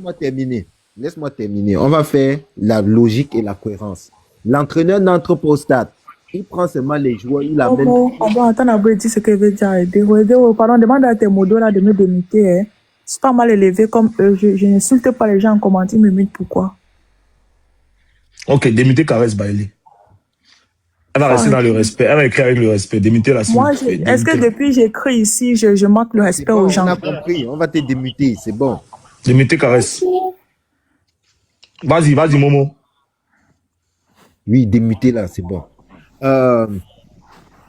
Speaker 8: Laisse-moi terminer. On va faire la logique et la cohérence. L'entraîneur n'entre pas au stade. Il prend seulement les joueurs, il amène...
Speaker 9: Attends, Abou dit ce que veut dire Eldero. Pardon, demande à tes modos là de me démuter. Hein. C'est pas mal élevé comme eux. Je n'insulte pas les gens en commentaire, ils me mutent pourquoi?
Speaker 5: Ok, démuter Caresse Bailey. Elle va rester dans le respect. Elle va écrire avec le respect. Démuter la suite.
Speaker 9: Moi, est-ce que depuis que j'écris ici, je manque le respect aux gens?
Speaker 8: On a compris. On va te démuter. C'est bon.
Speaker 5: Démuter Caresse. Vas-y, Momo.
Speaker 8: Oui, démuter là, c'est bon.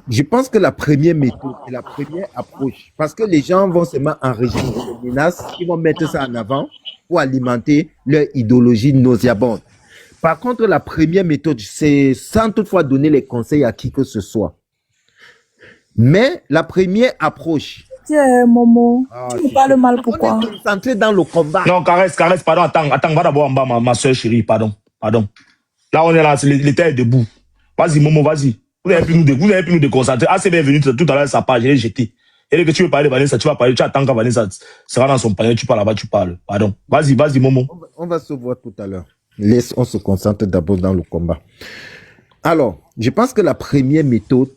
Speaker 8: Je pense que la première méthode et la première approche, parce que les gens vont seulement enregistrer les menaces, ils vont mettre ça en avant pour alimenter leur idéologie nauséabonde. Par contre, la première méthode, c'est sans toutefois donner les conseils à qui que ce soit. Mais la première approche...
Speaker 9: Tiens, Momo, tu me parles mal, pourquoi?
Speaker 8: On est concentré dans le combat.
Speaker 5: Non, Caresse, pardon, attends, va d'abord en bas, ma soeur chérie, pardon. Là, on est là, l'état est debout. Vas-y, Momo, vas-y. Vous avez pu nous déconcentrer. Ah, c'est bien venu tout à l'heure, sa page, je l'ai jeté. Et dès que tu veux parler de Vanessa, tu vas parler, tu attends quand Vanessa sera dans son panier, tu parles là-bas, tu parles. Pardon. Vas-y, Momo.
Speaker 8: On va se voir tout à l'heure. On se concentre d'abord dans le combat. Alors, je pense que la première méthode,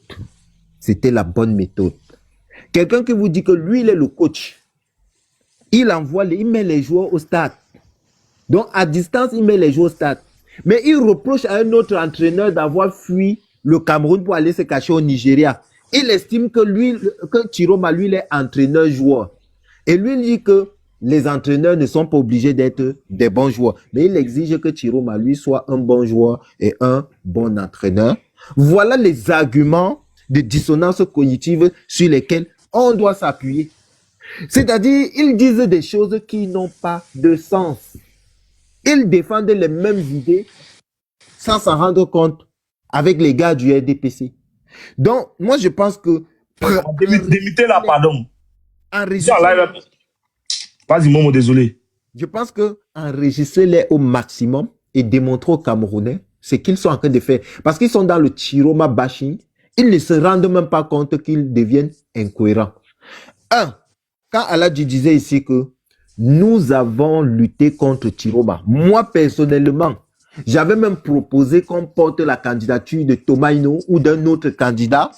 Speaker 8: c'était la bonne méthode. Quelqu'un qui vous dit que lui, il est le coach. Il met les joueurs au stade. Donc, à distance, il met les joueurs au stade. Mais il reproche à un autre entraîneur d'avoir fui le Cameroun pour aller se cacher au Nigeria. Il estime que Chiroma, lui, il est entraîneur-joueur. Et lui, il dit que les entraîneurs ne sont pas obligés d'être des bons joueurs. Mais il exige que Chiroma, lui, soit un bon joueur et un bon entraîneur. Voilà les arguments de dissonance cognitive sur lesquels on doit s'appuyer. C'est-à-dire, ils disent des choses qui n'ont pas de sens. Ils défendent les mêmes idées sans s'en rendre compte avec les gars du RDPC. Donc, moi, je pense que...
Speaker 5: Démutez là, pardon.
Speaker 8: Enregistrez-les.
Speaker 5: Vas-y, Momo, désolé.
Speaker 8: Je pense que enregistrez-les au maximum et démontrez aux Camerounais ce qu'ils sont en train de faire. Parce qu'ils sont dans le Chiroma bashing. Ils ne se rendent même pas compte qu'ils deviennent incohérents. Quand Aladji disait ici que nous avons lutté contre Chiroma, moi personnellement, j'avais même proposé qu'on porte la candidature de Thomas Hino ou d'un autre candidat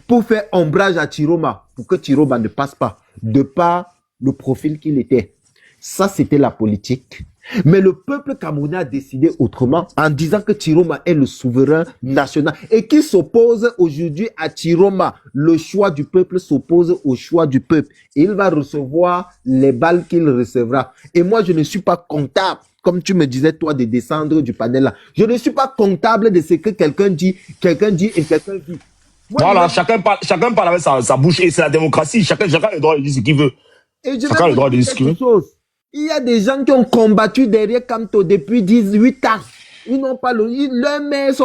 Speaker 8: pour faire ombrage à Chiroma, pour que Chiroma ne passe pas, de par le profil qu'il était. Ça, c'était la politique. Mais le peuple camerounais a décidé autrement en disant que Chiroma est le souverain national et qui s'oppose aujourd'hui à Chiroma. Le choix du peuple s'oppose au choix du peuple. Et il va recevoir les balles qu'il recevra. Et moi, je ne suis pas comptable, comme tu me disais, toi, de descendre du panel là. Je ne suis pas comptable de ce que quelqu'un dit et quelqu'un vit.
Speaker 5: Voilà, chacun parle avec sa bouche et c'est la démocratie. Chacun a le droit de dire ce qu'il veut.
Speaker 8: Et chacun a le droit de dire ce qu'il veut. Il y a des gens qui ont combattu derrière Kamto depuis 18 ans. Ils n'ont pas leurs mères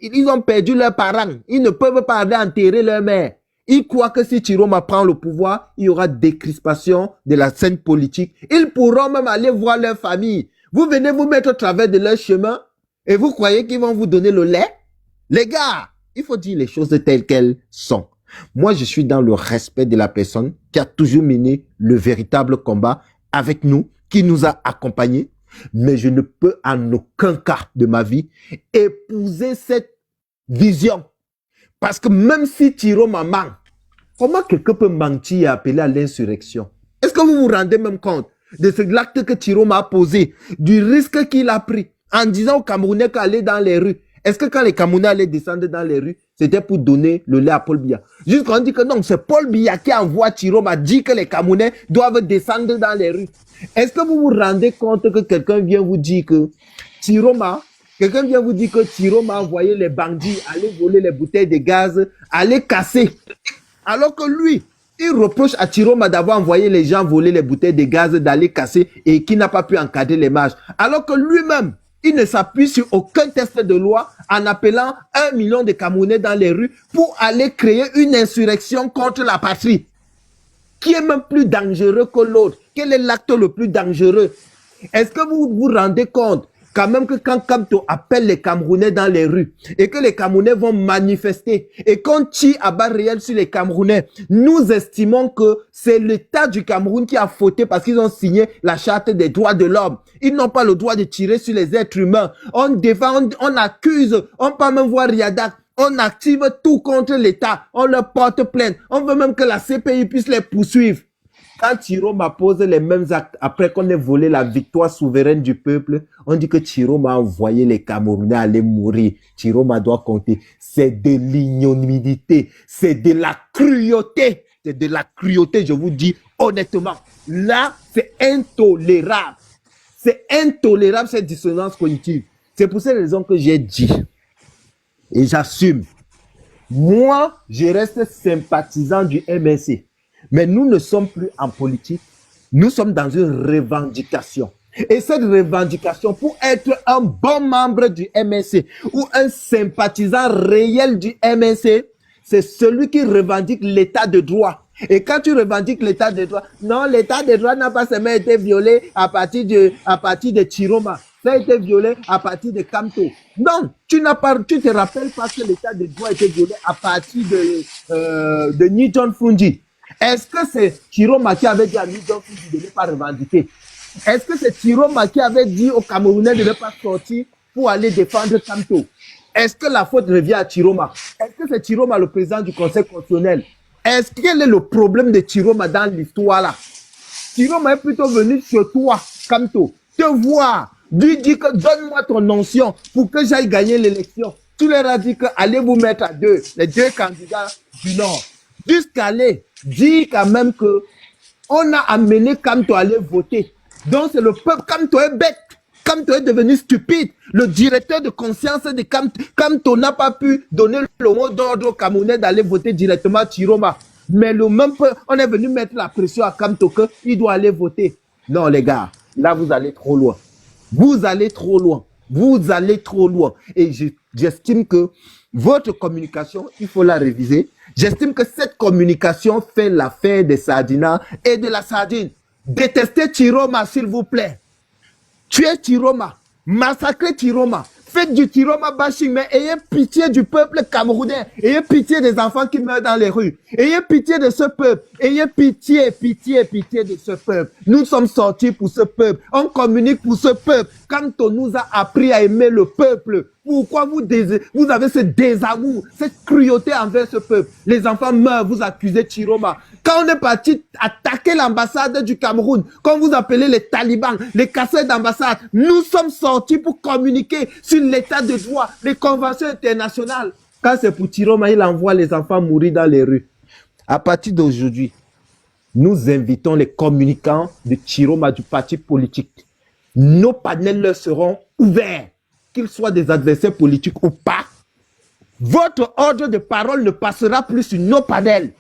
Speaker 8: ils ont perdu leurs parents. Ils ne peuvent pas aller enterrer leur mère. Ils croient que si Chiroma prend le pouvoir, il y aura décrispation de la scène politique. Ils pourront même aller voir leur famille. Vous venez vous mettre au travers de leur chemin et vous croyez qu'ils vont vous donner le lait? Les gars, il faut dire les choses telles qu'elles sont. Moi, je suis dans le respect de la personne qui a toujours mené le véritable combat avec nous, qui nous a accompagnés, mais je ne peux en aucun cas de ma vie épouser cette vision. Parce que même si Chiroma ment, comment quelqu'un peut mentir et appeler à l'insurrection? Est-ce que vous vous rendez même compte de l'acte que Chiroma a posé, du risque qu'il a pris en disant aux Camerounais qu'aller dans les rues? Est-ce que quand les Camerounais allaient descendre dans les rues, c'était pour donner le lait à Paul Biya? Jusqu'à on dit que non, c'est Paul Biya qui envoie Chiroma dit que les Camerounais doivent descendre dans les rues. Est-ce que vous vous rendez compte que quelqu'un vient vous dire que Chiroma a envoyé les bandits aller voler les bouteilles de gaz, aller casser? Alors que lui, il reproche à Chiroma d'avoir envoyé les gens voler les bouteilles de gaz, d'aller casser et qui n'a pas pu encadrer les marches. Alors que lui-même, il ne s'appuie sur aucun texte de loi en appelant 1 million de Camerounais dans les rues pour aller créer une insurrection contre la patrie. Qui est même plus dangereux que l'autre? Quel est l'acte le plus dangereux? Est-ce que vous vous rendez compte quand même que quand Kamto appelle les Camerounais dans les rues et que les Camerounais vont manifester et qu'on tire à balles réelles sur les Camerounais, nous estimons que c'est l'État du Cameroun qui a fauté parce qu'ils ont signé la charte des droits de l'homme. Ils n'ont pas le droit de tirer sur les êtres humains. On défend, on accuse, on peut même voir Riadak. On active tout contre l'État. On leur porte plainte. On veut même que la CPI puisse les poursuivre. Quand Chiroma pose les mêmes actes, après qu'on ait volé la victoire souveraine du peuple, on dit que Chiroma a envoyé les Camerounais aller mourir. Chiroma doit compter. C'est de l'ignominie, c'est de la cruauté. C'est de la cruauté, je vous dis honnêtement. Là, c'est intolérable. C'est intolérable cette dissonance cognitive. C'est pour cette raison que j'ai dit, et j'assume, moi, je reste sympathisant du MNC. Mais nous ne sommes plus en politique. Nous sommes dans une revendication. Et cette revendication, pour être un bon membre du MNC ou un sympathisant réel du MNC, c'est celui qui revendique l'état de droit. Et quand tu revendiques l'état de droit, non, l'état de droit n'a pas seulement été violé à partir de Chiroma. Ça a été violé à partir de Kamto. Non, tu te rappelles pas que l'état de droit a été violé à partir de Newton Fungi. Est-ce que c'est Chiroma qui avait dit à Nidon qu'il ne devait pas revendiquer? Est-ce que c'est Chiroma qui avait dit aux Camerounais de ne pas sortir pour aller défendre Kamto? Est-ce que la faute revient à Chiroma? Est-ce que c'est Chiroma le président du Conseil constitutionnel? Quel est le problème de Chiroma dans l'histoire là? Chiroma est plutôt venu sur toi, Kamto, te voir, lui dire que donne-moi ton notion pour que j'aille gagner l'élection. Tu leur as dit que allez vous mettre à deux, les deux candidats du Nord. Jusqu'à aller dire quand même que on a amené Kamto à aller voter. Donc c'est le peuple. Kamto est bête. Kamto est devenu stupide. Le directeur de conscience de Kamto n'a pas pu donner le mot d'ordre aux Camerounais d'aller voter directement à Chiroma. Mais le même peuple, on est venu mettre la pression à Kamto qu'il doit aller voter. Non les gars, là vous allez trop loin. Vous allez trop loin. Vous allez trop loin. Et j'estime que votre communication, il faut la réviser. J'estime que cette communication fait l'affaire des Sardinas et de la sardine. Détestez Chiroma, s'il vous plaît. Tuez Chiroma. Massacrez Chiroma. Faites du Chiroma bashing, mais ayez pitié du peuple camerounais. Ayez pitié des enfants qui meurent dans les rues. Ayez pitié de ce peuple. Ayez pitié de ce peuple. Nous sommes sortis pour ce peuple. On communique pour ce peuple. Quand on nous a appris à aimer le peuple, pourquoi vous avez ce désamour, cette cruauté envers ce peuple? Les enfants meurent, vous accusez Chiroma. Quand on est parti attaquer l'ambassade du Cameroun, quand vous appelez les talibans, les casseurs d'ambassade, nous sommes sortis pour communiquer sur l'état de droit, les conventions internationales. Quand c'est pour Chiroma, il envoie les enfants mourir dans les rues. À partir d'aujourd'hui, nous invitons les communicants de Chiroma du parti politique. Nos panels leur seront ouverts, qu'ils soient des adversaires politiques ou pas. Votre ordre de parole ne passera plus sur nos panels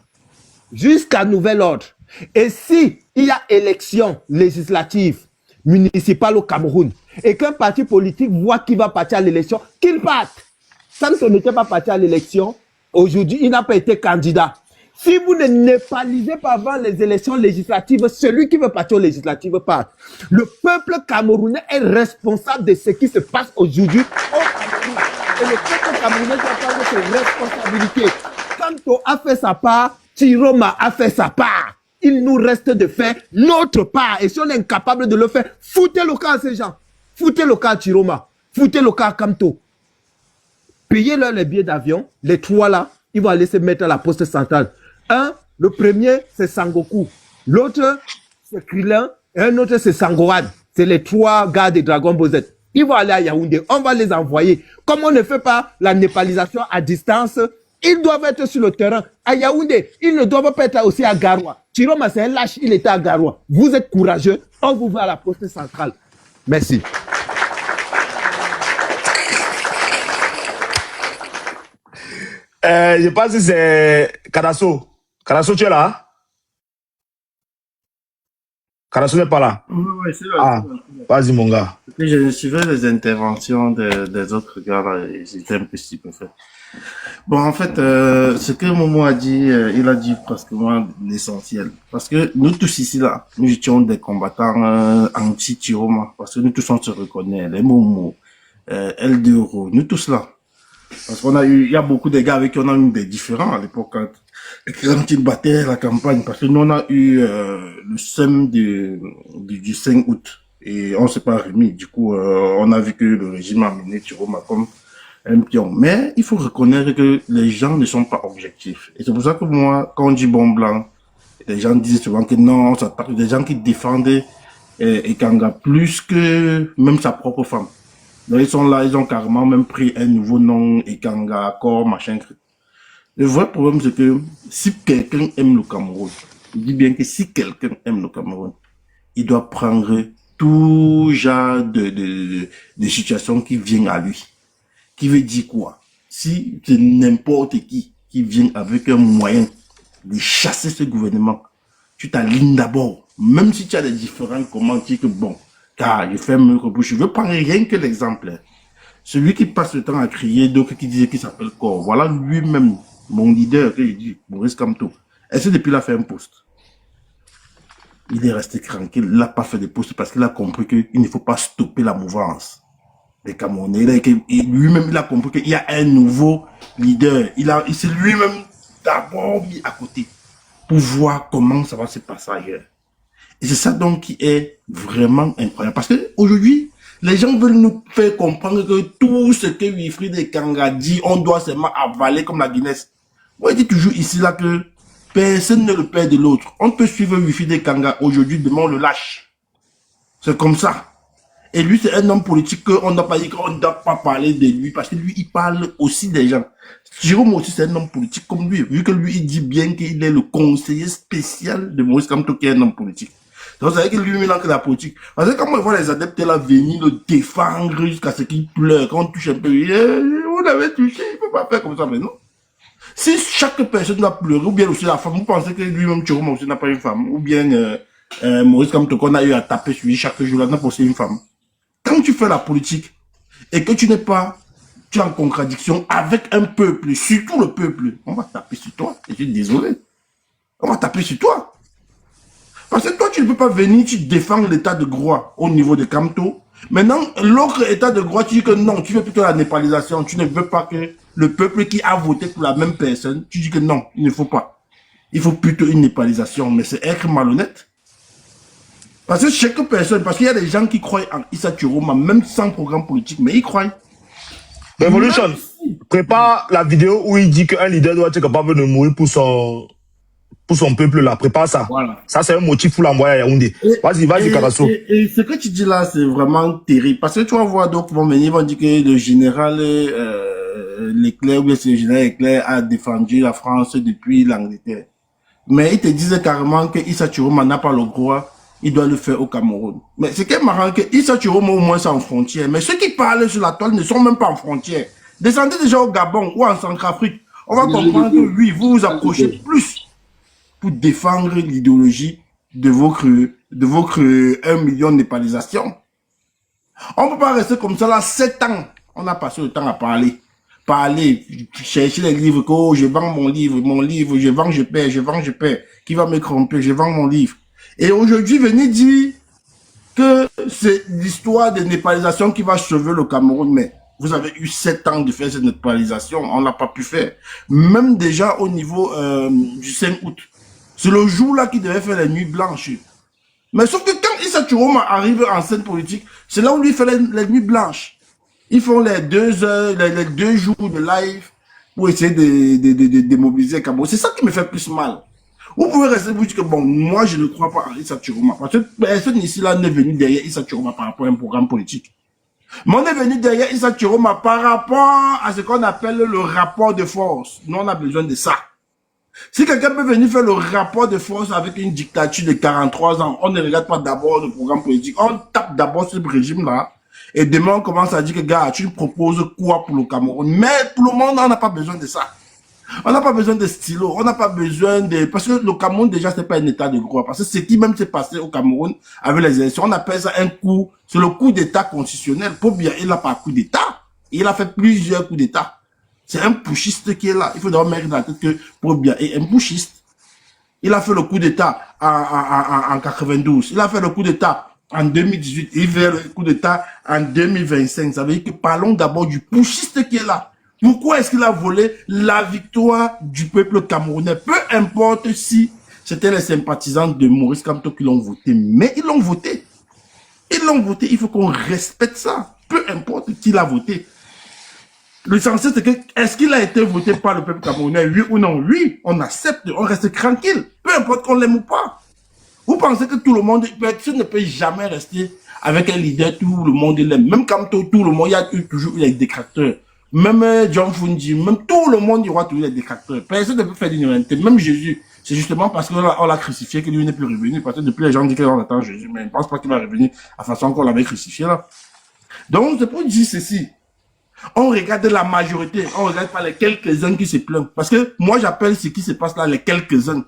Speaker 8: jusqu'à nouvel ordre. Et si il y a élection législative municipale au Cameroun et qu'un parti politique voit qu'il va partir à l'élection, qu'il parte. Samson n'était pas parti à l'élection. Aujourd'hui, il n'a pas été candidat. Si vous ne népalisez pas avant les élections législatives, celui qui veut partir aux législatives part. Le peuple camerounais est responsable de ce qui se passe aujourd'hui au Cameroun. Et le peuple camerounais doit prendre ses responsabilités. Kamto a fait sa part, Chiroma a fait sa part. Il nous reste de faire notre part. Et si on est incapable de le faire, foutez le cas à ces gens. Foutez le cas à Chiroma. Foutez le cas à Kamto. Payez-leur les billets d'avion. Les trois là, ils vont aller se mettre à la poste centrale. Le premier, c'est Sangoku. L'autre, c'est Krillin. Et un autre, c'est Sangohan. C'est les trois gars de Dragon Ball Z. Ils vont aller à Yaoundé. On va les envoyer. Comme on ne fait pas la népalisation à distance, ils doivent être sur le terrain. À Yaoundé, ils ne doivent pas être aussi à Garoua. Chiroma, c'est un lâche, il était à Garoua. Vous êtes courageux. On vous va à la poste centrale. Merci.
Speaker 5: Je pense que c'est Karasso. Karasso, tu es là? Karasso n'est pas là.
Speaker 10: Oui, c'est là.
Speaker 5: Ah, vas-y, mon gars.
Speaker 10: Je suivais les interventions des autres gars là et j'étais un peu stupéfait. Bon, en fait, ce que Momo a dit, il a dit pratiquement l'essentiel. Parce que nous tous ici là, nous étions des combattants anti-Chiroma. Parce que nous tous on se reconnaît, les Momo, Eldero, nous tous là. Parce qu'on a eu, il y a beaucoup de gars avec qui on a eu des différends à l'époque quand ils battaient la campagne. Parce que nous on a eu le SEM du 5 août et on s'est pas remis. Du coup, on a vu que le régime a mené Chiroma comme un pion. Mais il faut reconnaître que les gens ne sont pas objectifs. Et c'est pour ça que moi, quand on dit bon blanc, les gens disent souvent que non, ça parle des gens qui défendent Ekanga plus que même sa propre femme. Donc ils sont là, ils ont carrément même pris un nouveau nom, Ekanga, Accord, machin. Le vrai problème, c'est que si quelqu'un aime le Cameroun, je dis bien que si quelqu'un aime le Cameroun, il doit prendre tout genre de situations qui viennent à lui. Qui veut dire quoi? Si c'est n'importe qui vient avec un moyen de chasser ce gouvernement, tu t'alignes d'abord. Même si tu as des différents commentaires que bon, car je fais un rebouche. Je veux prendre rien que l'exemple. Celui qui passe le temps à crier, d'autres qui disait qu'il s'appelle Corps. Voilà lui-même, mon leader, que je dis, Maurice Kamto. Est-ce que depuis il a fait un poste? Il est resté tranquille, il n'a pas fait de poste parce qu'il a compris qu'il ne faut pas stopper la mouvance. Les Camerounais, lui-même, il a compris qu'il y a un nouveau leader. Il s'est lui-même d'abord mis à côté. pour voir comment ça va se passer ailleurs. Et c'est ça donc qui est vraiment incroyable. Parce que aujourd'hui, les gens veulent nous faire comprendre que tout ce que Wilfried Ekanga dit, on doit seulement avaler comme la Guinness. Moi, je dis toujours ici là que personne n'est le père de l'autre. On peut suivre Wilfried Ekanga aujourd'hui, demain on le lâche. C'est comme ça. Et lui, c'est un homme politique qu'on n'a pas dit qu'on ne doit pas parler de lui parce que lui, il parle aussi des gens. Jérôme aussi, c'est un homme politique comme lui. Vu que lui, il dit bien qu'il est le conseiller spécial de Maurice Kamto, qui est un homme politique. Donc, c'est vrai que lui, il a que la politique. Parce que quand on voit les adeptes là venir le défendre jusqu'à ce qu'il pleure, quand on touche un peu, vous l'avez touché, il ne peut pas faire comme ça, mais non. Si chaque personne doit pleurer, ou bien aussi la femme, vous pensez que lui-même, Jérôme aussi n'a pas une femme, ou bien Maurice Kamto, qu'on a eu à taper sur lui chaque jour, là, n'a pas aussi une femme. Quand tu fais la politique, et que tu es en contradiction avec un peuple, surtout le peuple, on va taper sur toi, et je suis désolé. On va taper sur toi. Parce que toi, tu ne peux pas venir, tu défends l'état de droit au niveau de Kamto. Maintenant, l'autre état de droit, tu dis que non, tu veux plutôt la népalisation. Tu ne veux pas que le peuple qui a voté pour la même personne, tu dis que non, il ne faut pas. Il faut plutôt une népalisation. Mais c'est être malhonnête. Parce que chaque personne, parce qu'il y a des gens qui croient en Issa Chiroma, même sans programme politique, mais ils croient.
Speaker 5: Revolution, prépare la vidéo où il dit qu'un leader doit être capable de mourir pour son peuple là. Prépare ça. Voilà. Ça, c'est un motif pour l'envoyer à Yaoundé. Vas-y, Karasso.
Speaker 10: Et ce que tu dis là, c'est vraiment terrible. Parce que tu vas voir d'autres vont venir, vont dire que le général Leclerc, ou bien c'est le général Leclerc a défendu la France depuis l'Angleterre. Mais ils te disaient carrément que Issa Chiroma n'a pas le droit, il doit le faire au Cameroun. Mais c'est quand même marrant que Issa Chiroma au moins c'est en frontière. Mais ceux qui parlent sur la toile ne sont même pas en frontière. Descendez déjà au Gabon ou en Centrafrique. On va comprendre que oui, vous vous approchez plus pour défendre l'idéologie de votre 1 million de népalisation. On ne peut pas rester comme ça là 7 ans. On a passé le temps à parler. Chercher les livres, que oh, je vends mon livre, je vends, je perds, je vends, je perds. Qui va me corromper, je vends mon livre. Et aujourd'hui, venez dire que c'est l'histoire de népalisation qui va sauver le Cameroun. Mais vous avez eu 7 ans de faire cette népalisation, on n'a pas pu faire. Même déjà au niveau du 5 août. C'est le jour-là qui devait faire les nuits blanches. Mais sauf que quand Issa Chiroma arrive en scène politique, c'est là où lui fait les nuits blanches. Ils font les 2 heures, les 2 jours de live pour essayer de démobiliser Cameroun. C'est ça qui me fait plus mal. Vous pouvez rester vous dire que bon, moi je ne crois pas à Issa Chiroma. Parce que personne ici là n'est venu derrière Issa Chiroma par rapport à un programme politique. Mais on est venu derrière Issa Chiroma par rapport à ce qu'on appelle le rapport de force. Nous on a besoin de ça. Si quelqu'un peut venir faire le rapport de force avec une dictature de 43 ans, on ne regarde pas d'abord le programme politique. On tape d'abord ce régime-là. Et demain, on commence à dire que, gars, tu nous proposes quoi pour le Cameroun? Mais pour le monde, on n'a pas besoin de ça. On n'a pas besoin de stylo. On n'a pas besoin de... Parce que le Cameroun, déjà, c'est pas un état de droit. Parce que ce qui même s'est passé au Cameroun avec les élections, on appelle ça un coup. C'est le coup d'état constitutionnel. Pour bien, il n'a pas coup d'état. Il a fait plusieurs coups d'état. C'est un putschiste qui est là. Il faut d'abord mettre dans la tête que Probia est un putschiste. Il a fait le coup d'état en 92. Il a fait le coup d'état en 2018. Il fait le coup d'état en 2025. Ça veut dire que parlons d'abord du putschiste qui est là. Pourquoi est-ce qu'il a volé la victoire du peuple camerounais? Peu importe si c'était les sympathisants de Maurice Kamto qui l'ont voté. Mais ils l'ont voté. Ils l'ont voté. Il faut qu'on respecte ça. Peu importe qui l'a voté. L'essentiel, c'est que, est-ce qu'il a été voté par le peuple camerounais, oui ou non? Oui, on accepte, on reste tranquille. Peu importe qu'on l'aime ou pas. Vous pensez que tout le monde, personne ne peut jamais rester avec un leader, tout le monde l'aime. Même Kamto, tout le monde, il y a toujours eu les détracteurs. Même John Fundi, même tout le monde, il y aura toujours les détracteurs. Personne ne peut faire d'ignorité. Même Jésus, c'est justement parce qu'on l'a crucifié que lui n'est plus revenu. Parce que depuis, les gens disent qu'on attend Jésus, mais ils ne pensent pas qu'il va revenir à la façon qu'on l'avait crucifié là. Donc, c'est pour dire ceci. On regarde la majorité, on regarde pas les quelques-uns qui se plaignent. Parce que moi, j'appelle ce qui se passe là les quelques-uns.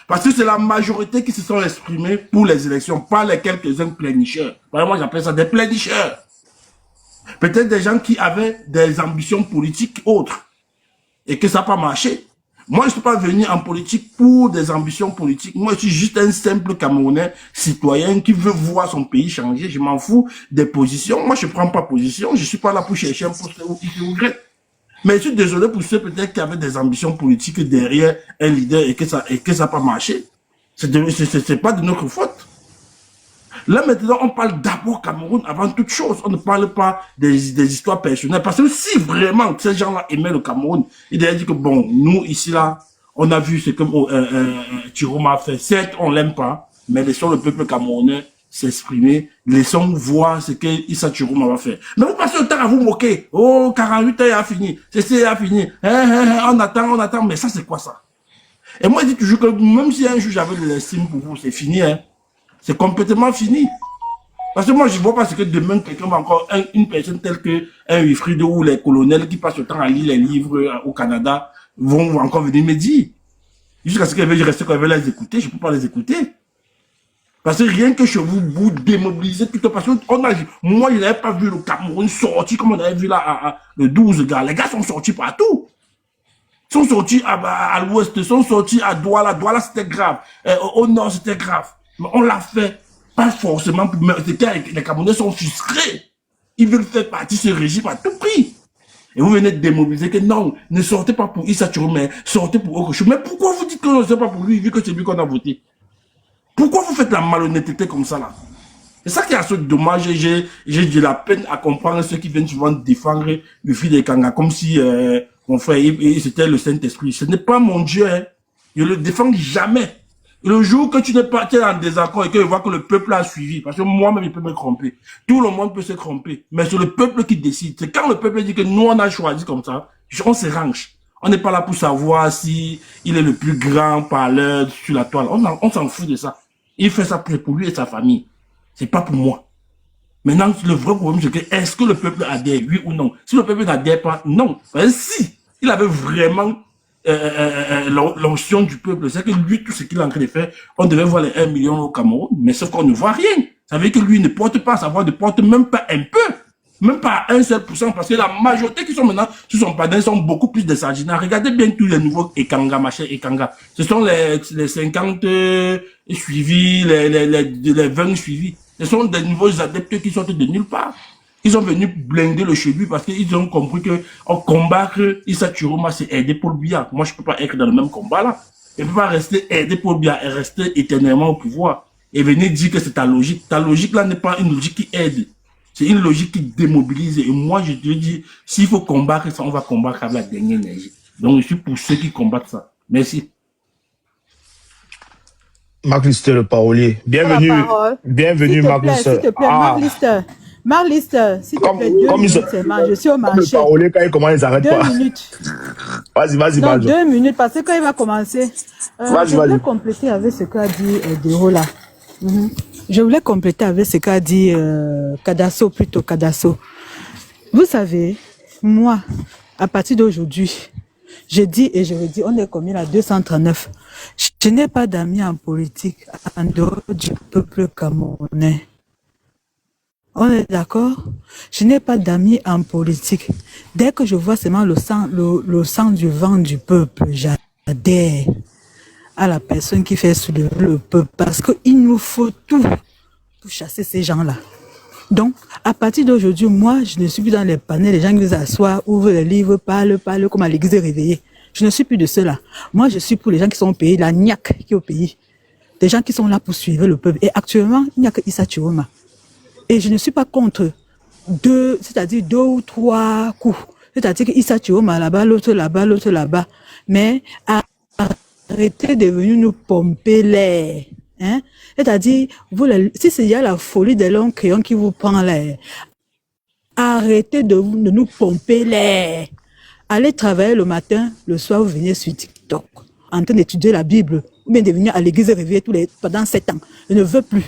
Speaker 10: Parce que c'est la majorité qui se sont exprimés pour les élections, pas les quelques-uns plénicheurs. Moi, j'appelle ça des plénicheurs. Peut-être des gens qui avaient des ambitions politiques autres et que ça n'a pas marché. Moi, je ne peux pas venir en politique pour des ambitions politiques. Moi, je suis juste un simple Camerounais citoyen qui veut voir son pays changer. Je m'en fous des positions. Moi, je ne prends pas position. Je ne suis pas là pour chercher un poste où il se regrette. Mais je suis désolé pour ceux peut-être qui avaient des ambitions politiques derrière un leader et que ça n'a pas marché. C'est pas de notre faute. Là, maintenant, on parle d'abord Cameroun avant toute chose. On ne parle pas des histoires personnelles. Parce que si vraiment ces gens-là aimaient le Cameroun, ils avaient dit que bon, nous, ici, là, on a vu ce que Chiroma a fait. Certes, on l'aime pas, mais laissons le peuple camerounais s'exprimer. Laissons voir ce que Issa Chiroma va faire. Mais vous passez le temps à vous moquer. Oh, 48 heures a fini. C'est a fini. On attend. Mais ça, c'est quoi ça? Et moi, je dis toujours que même si un jour j'avais de l'estime pour vous, c'est fini, hein. C'est complètement fini. Parce que moi, je ne vois pas ce que demain, quelqu'un va encore, une personne telle que un Wilfrido ou les colonels qui passent le temps à lire les livres au Canada vont encore venir me dire. Jusqu'à ce que je reste quand même les écouter, je ne peux pas les écouter. Parce que rien que chez vous, vous démobilisez tout. Parce que moi, je n'avais pas vu le Cameroun sortir comme on avait vu là, le 12 gars. Les gars sont sortis partout. Ils sont sortis à l'ouest, ils sont sortis à Douala. Douala, c'était grave. Au nord, c'était grave. Mais on l'a fait, pas forcément pour... Les Camerounais sont frustrés. Ils veulent faire partie de ce régime à tout prix. Et vous venez de démobiliser que non, ne sortez pas pour Issa Chiroma, mais sortez pour autre chose. Mais pourquoi vous dites que ne sortez pas pour lui, vu que c'est lui qu'on a voté? Pourquoi vous faites la malhonnêteté comme ça, là? C'est ça qui est assez dommage. J'ai de la peine à comprendre ceux qui viennent souvent défendre le fils des Kanga, comme si mon frère, c'était le Saint-Esprit. Ce n'est pas mon Dieu, hein. Je le défends jamais. Le jour que tu n'es pas en désaccord et que je vois que le peuple a suivi, parce que moi-même, il peut me tromper. Tout le monde peut se tromper. Mais c'est le peuple qui décide. C'est quand le peuple dit que nous, on a choisi comme ça, on se range. On n'est pas là pour savoir si il est le plus grand parleur sur la toile. On s'en fout de ça. Il fait ça pour lui et sa famille. C'est pas pour moi. Maintenant, le vrai problème, c'est que est-ce que le peuple adhère, oui ou non? Si le peuple n'adhère pas, non. Parce que si il avait vraiment l'onction du peuple, c'est que lui, tout ce qu'il est en train de faire, on devait voir les 1 million au Cameroun, mais sauf qu'on ne voit rien. Ça veut dire que lui ne porte pas sa voix, ne porte même pas un peu, même pas 1 seul %, parce que la majorité qui sont maintenant sur son panel sont beaucoup plus des Sargina. Regardez bien tous les nouveaux Ekanga, machin Ekanga. Ce sont les 50 suivis, les 20 suivis. Ce sont des nouveaux adeptes qui sortent de nulle part. Ils sont venus blinder le cheveu parce qu'ils ont compris que combattre Issa Chiroma, c'est aider Paul Biya. Moi, je ne peux pas être dans le même combat là. Je ne peux pas rester aider Paul Biya et rester éternellement au pouvoir. Et venir dire que c'est ta logique. Ta logique là n'est pas une logique qui aide. C'est une logique qui démobilise. Et moi, je te dis, s'il faut combattre ça, on va combattre avec la dernière énergie. Donc, je suis pour ceux qui combattent ça. Merci.
Speaker 5: Marc Lister, le parolier. Bienvenue. Bienvenue, Marc Lister.
Speaker 11: S'il te plaît, Marc Lister. Marc Lister, s'il te plaît, 2 minutes seulement. Je suis au marché.
Speaker 5: Le parolier, quand il commence, ils n'arrêtent pas.
Speaker 11: 2 minutes.
Speaker 5: Vas-y,
Speaker 11: non, 2 minutes, parce que quand il va commencer, je voulais compléter avec ce qu'a dit Dero là. Je voulais compléter avec ce qu'a dit Kadasso, plutôt Kadasso. Vous savez, moi, à partir d'aujourd'hui, je dis et je redis, on est combien à 239. Je n'ai pas d'amis en politique en dehors du peuple camerounais. On est d'accord? Je n'ai pas d'amis en politique. Dès que je vois seulement le sang du vent du peuple, j'adhère à la personne qui fait soulever le peuple. Parce qu'il nous faut tout pour chasser ces gens-là. Donc, à partir d'aujourd'hui, moi, je ne suis plus dans les panels, les gens qui s'assoient, ouvrent les livres, parlent comme à l'église réveillée. Je ne suis plus de ceux-là. Moi, je suis pour les gens qui sont au pays, la niaque qui est au pays. Des gens qui sont là pour suivre le peuple. Et actuellement, il n'y a que Issa Chiroma. Et je ne suis pas contre c'est-à-dire 2 ou 3 coups. C'est-à-dire que Issa Chiroma là-bas, l'autre là-bas, l'autre là-bas. Mais arrêtez de venir nous pomper l'air. Hein? C'est-à-dire, si il y a la folie des longs crayons qui vous prend l'air, arrêtez de nous pomper l'air. Allez travailler le matin, le soir, vous venez sur TikTok, en train d'étudier la Bible, ou bien de venir à l'église réveiller pendant 7 ans. Je ne veux plus.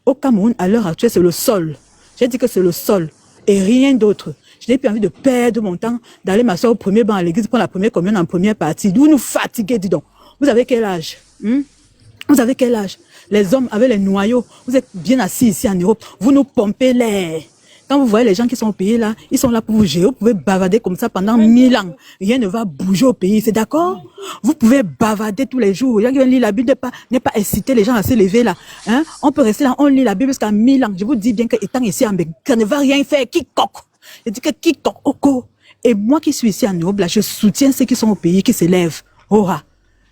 Speaker 11: Au Cameroun, à l'heure actuelle, c'est le sol. J'ai dit que c'est le sol et rien d'autre. Je n'ai plus envie de perdre mon temps, d'aller m'asseoir au premier banc à l'église, prendre la première communion en première partie. Vous nous fatiguez, dis donc. Vous avez quel âge? Vous avez quel âge? Les hommes avec les noyaux, vous êtes bien assis ici en Europe, vous nous pompez l'air. Quand vous voyez les gens qui sont au pays là, ils sont là pour vous gérer, vous pouvez bavarder comme ça pendant 1000 ans. Rien ne va bouger au pays, c'est d'accord? Vous pouvez bavarder tous les jours. Les gens qui viennent lire la Bible, n'est pas inciter les gens à se lever là. Hein? On peut rester là, on lit la Bible jusqu'à 1000 ans. Je vous dis bien que étant ici en Belgique, ça ne va rien faire. Quiconque. Je dis que quiconque, Oko, Et moi qui suis ici en Europe, là, je soutiens ceux qui sont au pays, qui s'élèvent. Oh, ah.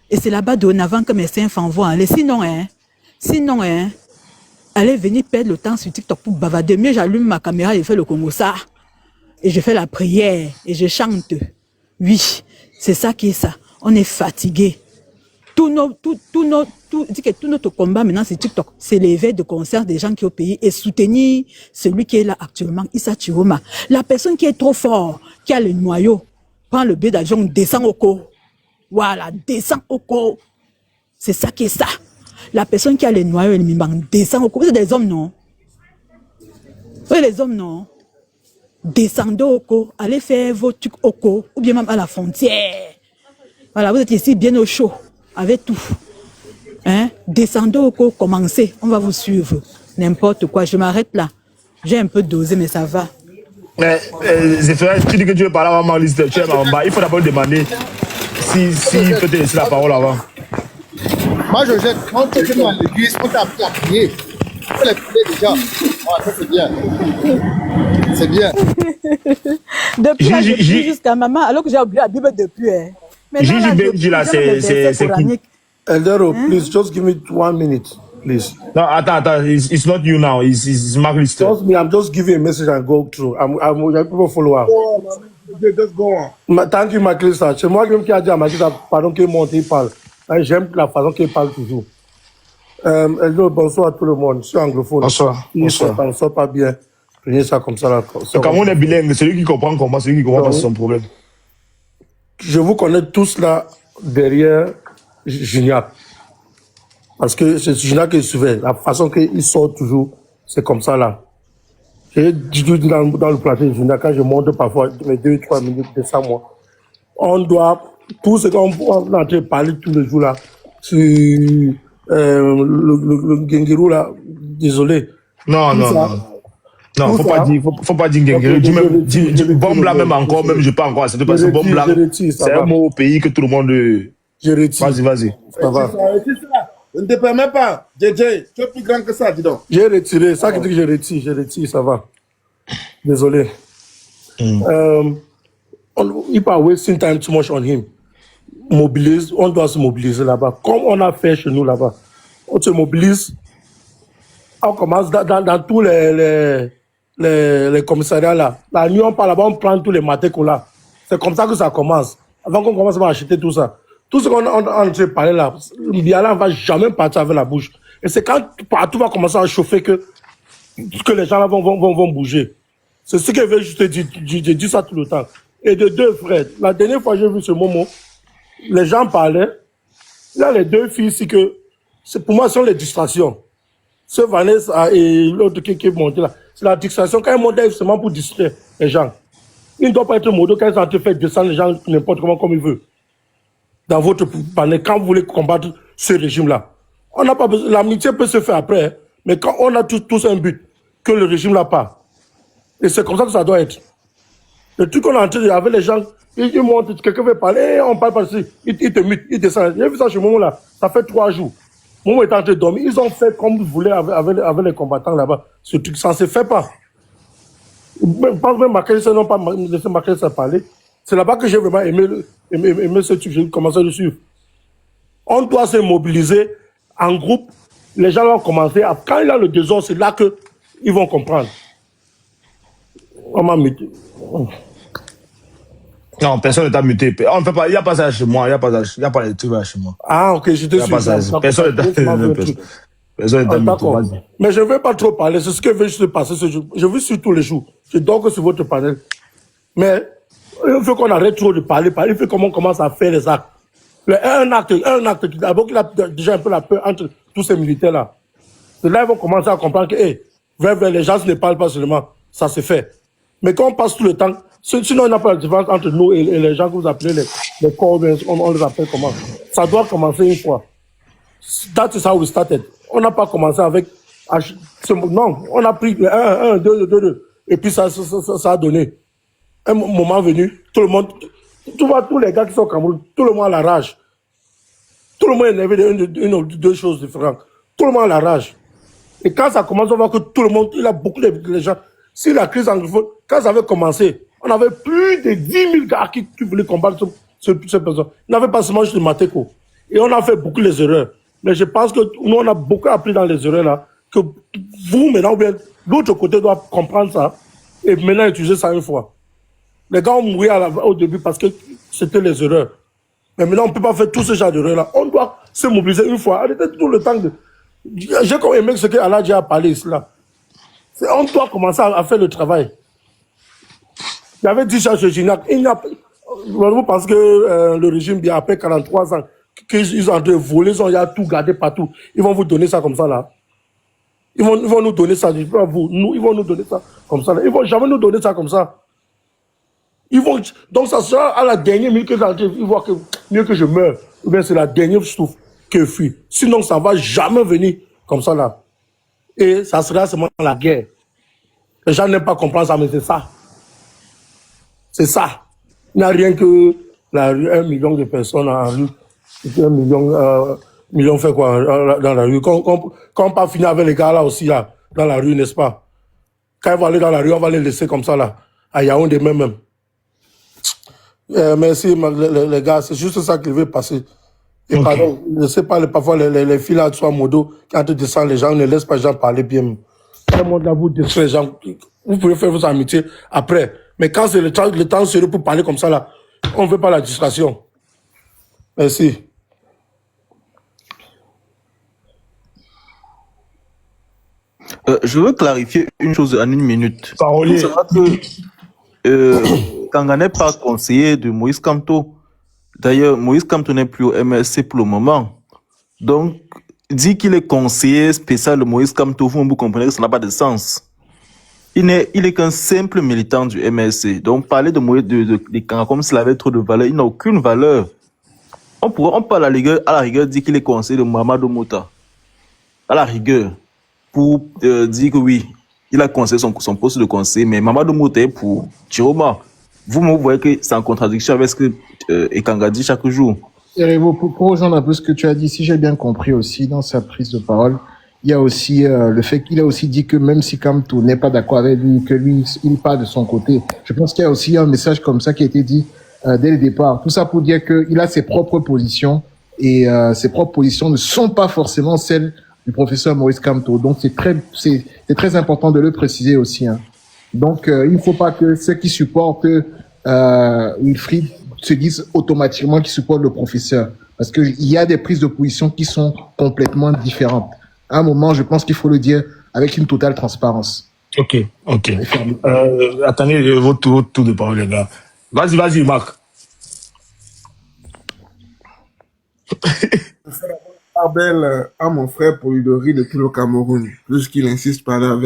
Speaker 11: Et c'est là-bas dorénavant que mes enfants vont aller. Sinon, allez venir perdre le temps sur TikTok pour bavarder. Mieux, j'allume ma caméra et je fais le Congo ça. Et je fais la prière et je chante. Oui, c'est ça qui est ça. On est fatigué. Tout notre combat maintenant, c'est TikTok. C'est l'éveil de conscience des gens qui sont au pays et soutenir celui qui est là actuellement, Issa Chiroma. La personne qui est trop fort, qui a le noyau, prend le billet d'avion, descend au co. Voilà, descend au co. C'est ça qui est ça. La personne qui a le noyau et le mimban, descend au co. Vous êtes des hommes, non? Vous êtes des hommes, non? Descendez au co, allez faire vos trucs au co, ou bien même à la frontière. Voilà, vous êtes ici bien au chaud, avec tout. Hein? Descendez au co, commencez, on va vous suivre. N'importe quoi, je m'arrête là. J'ai un peu dosé, mais ça va.
Speaker 5: Mais, Zéphirine, tu dis que tu veux parler avant ma liste, tu es Mamba. Il faut d'abord demander si peut te laisser la parole avant.
Speaker 6: Moi, je jette. Quand tu es dans l'église, on t'a appris à prier. Tu peux les prier déjà. Ah, ça, c'est bien. C'est bien.
Speaker 11: Depuis là, je prie jusqu'à maman, alors que j'ai oublié la Bible depuis.
Speaker 5: Gigi là, c'est cool.
Speaker 12: Eldero, please, just give me 1 minute, please.
Speaker 5: No, attends, it's not you now, it's Mark Lister.
Speaker 12: Trust me, I'm just giving a message and go through. People follow up.
Speaker 6: Just go on.
Speaker 12: Thank you, Mark Lister. C'est moi qui a dit à Mark Lister, pardon, qu'il monte, il parle. J'aime la façon qu'il parle toujours. Eldero, bonsoir à tout le monde. Je suis anglophone.
Speaker 5: Bonsoir.
Speaker 12: Ça ne sort pas bien. Prenez ça comme ça. Là.
Speaker 5: Quand on est bilingue, celui qui comprend comment, celui qui comprend pas, c'est son problème.
Speaker 12: Je vous connais tous là, derrière Gignac. Parce que c'est Gignac qui suivait. La façon qu'il sort toujours, c'est comme ça là. J'ai dit dans le plateau de Gignac, quand je monte parfois mes 2-3 minutes de ça, moi. On doit, tout ce qu'on est en train de parler tous les jours là, sur le Genguérou là, désolé.
Speaker 5: Non, faut pas dire Genguérou. Dis bombe là même encore, même je peux encore accepter parce que bombe là, c'est un mot au pays que tout le monde.
Speaker 12: Je retire.
Speaker 5: Vas-y.
Speaker 12: Ça va.
Speaker 6: Je ne te permets pas. JJ, tu es plus grand que ça, dis donc.
Speaker 12: J'ai retiré. Ça qui dit que je retire, ça va. Désolé. Il pas wasting time too much on him. Mobilise, on doit se mobiliser là-bas. Comme on a fait chez nous là-bas. On se mobilise. On commence dans tous les commissariats là. La nuit, on part là-bas, on prend tous les matins qu'on a. C'est comme ça que ça commence. Avant qu'on commence à acheter tout ça. Tout ce qu'on est en train de parler là, Biala ne va jamais partir avec la bouche. Et c'est quand partout va commencer à chauffer que les gens là vont bouger. C'est ce que je veux juste te dire. Je dis ça tout le temps. Et de deux frères. La dernière fois que j'ai vu ce moment, les gens parlaient. Là, les deux filles ici que, pour moi, ce sont les distractions. Ce Vanessa et l'autre qui est monté là. C'est la distraction. Quand ils montent, c'est seulement pour distraire les gens. Ils ne doivent pas être modo quand ils sont en train de faire descendre les gens n'importe comment comme ils veulent. Dans votre panel, quand vous voulez combattre ce régime-là. On n'a pas besoin, l'amitié peut se faire après, hein, mais quand on a tous un but, que le régime n'a pas. Et c'est comme ça que ça doit être. Le truc qu'on a en train de avec les gens, ils montent, quelqu'un veut parler, on parle par-ci, ils te mutent, ils descendent. J'ai vu ça chez Momo là, ça fait 3 jours. Momo est en train de dormir, ils ont fait comme vous voulez avec les combattants là-bas. Ce truc, ça ne se fait pas. Je pense même Macky Sall n'ont pas laissé Macky Sall parler. C'est là-bas que j'ai vraiment aimé ce truc, j'ai commencé à le suivre. On doit se mobiliser en groupe. Les gens vont commencer. Quand il y a le désordre, c'est là qu'ils vont comprendre. On m'a muté.
Speaker 5: Non, personne n'est à muter. On ne fait pas, il n'y a pas ça chez moi. Il n'y a pas les trucs là chez moi.
Speaker 12: Ah, ok, je te suis.
Speaker 5: Personne n'est à muter.
Speaker 12: Mais je ne veux pas trop parler. C'est ce que je veux juste passer ce jour. Je veux sur tous les jours. Je dors que sur votre panel. Mais il faut qu'on arrête trop de parler. Il faut qu'on commence à faire les actes. Un acte, d'abord qu'il a déjà un peu la peur entre tous ces militaires-là. De là, ils vont commencer à comprendre que, les gens ne parlent pas seulement. Ça se fait. Mais quand on passe tout le temps, sinon il n'y a pas de différence entre nous et les gens que vous appelez les corps, on les appelle comment. Ça doit commencer une fois. That is how we started. On n'a pas commencé avec, non, on a pris 1, 2, et puis ça a donné. Un moment venu, tout le monde, tu vois tous les gars qui sont au Cameroun, tout le monde a la rage. Tout le monde est énervé d'une ou deux choses différentes. Tout le monde a la rage. Et quand ça commence, on voit que tout le monde, il a beaucoup de gens. Si la crise anglophone, quand ça avait commencé, On avait plus de 10 000 gars qui voulaient combattre cette personne. Il n'avait pas seulement juste le Mateko. Et on a fait beaucoup les erreurs. Mais je pense que nous, on a beaucoup appris dans les erreurs là. Que vous, maintenant, ou bien l'autre côté doit comprendre ça. Et maintenant, utiliser ça une fois. Les gars ont mouru au début parce que c'était les erreurs. Mais maintenant, on ne peut pas faire tout ce genre d'erreurs là. On doit se mobiliser une fois. Arrêtez tout le temps de... J'ai quand même aimé ce qu'Aladji a parlé ici là. On doit commencer à faire le travail. J'avais dit ça chez Gignac. Vous pensez que le régime, bien après 43 ans, qu'ils ont en train de voler, ils ont tout gardé partout. Ils vont vous donner ça comme ça là. Ils vont nous donner ça. Ils vont nous donner ça comme ça là. Ils vont jamais nous donner ça comme ça. Donc ça sera à la dernière minute ils voient que mieux que je meure. Ou bien c'est la dernière souffle que fuit. Sinon ça va jamais venir comme ça là. Et ça sera seulement la guerre. Les gens n'aiment pas comprendre ça, mais c'est ça. C'est ça. Il n'y a rien que 1 million de personnes en rue. 1 million fait quoi dans la rue. Quand on pas finir avec les gars là aussi, là, dans la rue, n'est-ce pas? Quand ils vont aller dans la rue, on va les laisser comme ça là. À Yaoundé même. Merci les gars, c'est juste ça qu'il veut passer. Et pardon, je ne sais pas, parfois les filles là, soit modo, quand tu descends les gens, ne laisse pas les gens parler bien. Tout le monde là, vous descendez les gens, vous pouvez faire vos amitiés après. Mais quand c'est le temps sérieux pour parler comme ça là, on ne veut pas la distraction. Merci.
Speaker 2: Je veux clarifier une chose en 1 minute.
Speaker 12: Parolier.
Speaker 2: Kanga n'est pas conseiller de Moïse Kamto. D'ailleurs, Moïse Kamto n'est plus au MSC pour le moment. Donc, dit qu'il est conseiller spécial de Moïse Kamto, vous comprenez que ça n'a pas de sens. Il est qu'un simple militant du MSC. Donc, parler de Moïse de Kanga comme s'il avait trop de valeur, il n'a aucune valeur. On peut à la rigueur dire qu'il est conseiller de Mamadou Mouta. À la rigueur. Pour dire que oui, il a conseillé son poste de conseiller, mais Mamadou Mouta est pour Chiroma. Vous voyez que c'est en contradiction avec ce que Ekanga dit chaque jour.
Speaker 13: Pour rejoindre un peu ce que tu as dit, si j'ai bien compris aussi dans sa prise de parole, il y a aussi le fait qu'il a aussi dit que même si Kamto n'est pas d'accord avec lui, que lui, il part de son côté. Je pense qu'il y a aussi un message comme ça qui a été dit dès le départ. Tout ça pour dire qu'il a ses propres positions et ses propres positions ne sont pas forcément celles du professeur Maurice Kamto. Donc c'est très important de le préciser aussi. Hein. Donc il ne faut pas que ceux qui supportent Wilfried se disent automatiquement qu'ils supportent le professeur. Parce qu'il y a des prises de position qui sont complètement différentes. À un moment, je pense qu'il faut le dire avec une totale transparence.
Speaker 12: Ok. Attendez votre tour de parole, les gars. Vas-y, Marc.
Speaker 14: Abel à mon frère Polidori de tout le Cameroun, puisqu'il insiste par là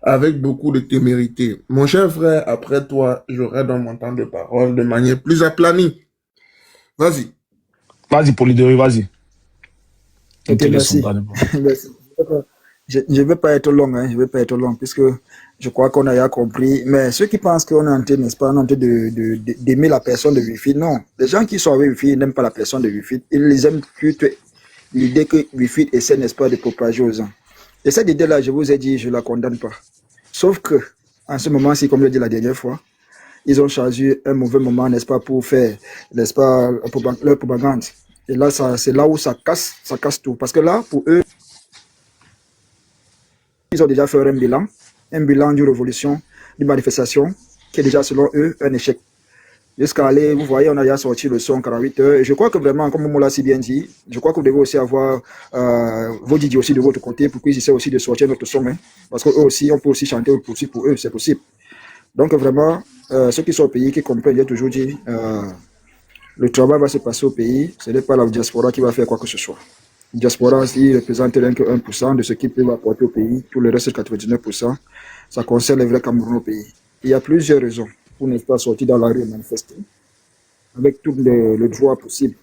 Speaker 14: avec beaucoup de témérité. Mon cher frère, après toi, j'aurai dans mon temps de parole de manière plus aplanie. Vas-y.
Speaker 12: Vas-y, Polidori, vas-y.
Speaker 15: Ok, merci. Je ne vais pas être long, puisque je crois qu'on a compris. Mais ceux qui pensent qu'on est en train, n'est-ce pas, on est en train d'aimer la personne de Wilfried, non. Les gens qui sont avec Wilfried n'aiment pas la personne de Wilfried. Ils les aiment plutôt l'idée que Wilfried essaie, n'est-ce pas, de propager aux gens. Et cette idée-là, je vous ai dit, je ne la condamne pas. Sauf que, en ce moment-ci, comme je l'ai dit la dernière fois, ils ont choisi un mauvais moment, n'est-ce pas, pour faire, n'est-ce pas, leur propagande. Et là, c'est là où ça casse tout. Parce que là, pour eux, ils ont déjà fait un bilan d'une révolution, d'une manifestation, qui est déjà, selon eux, un échec. Jusqu'à aller, vous voyez, on a déjà sorti le son 48 heures. Et je crois que vraiment, comme Moula si bien dit, je crois que vous devez aussi avoir vos Didi aussi de votre côté pour qu'ils essaient aussi de sortir notre son. Hein, parce qu'eux aussi, on peut aussi chanter aussi pour eux, c'est possible. Donc vraiment, ceux qui sont au pays, qui comprennent, j'ai toujours dit, le travail va se passer au pays, ce n'est pas la diaspora qui va faire quoi que ce soit. La diaspora, il représente rien que 1% de ce qu'ils peuvent apporter au pays. Tout le reste, c'est 99%. Ça concerne les vrais Camerounais au pays. Il y a plusieurs raisons pour ne pas sortir dans la rue et manifester, avec tous les droits possibles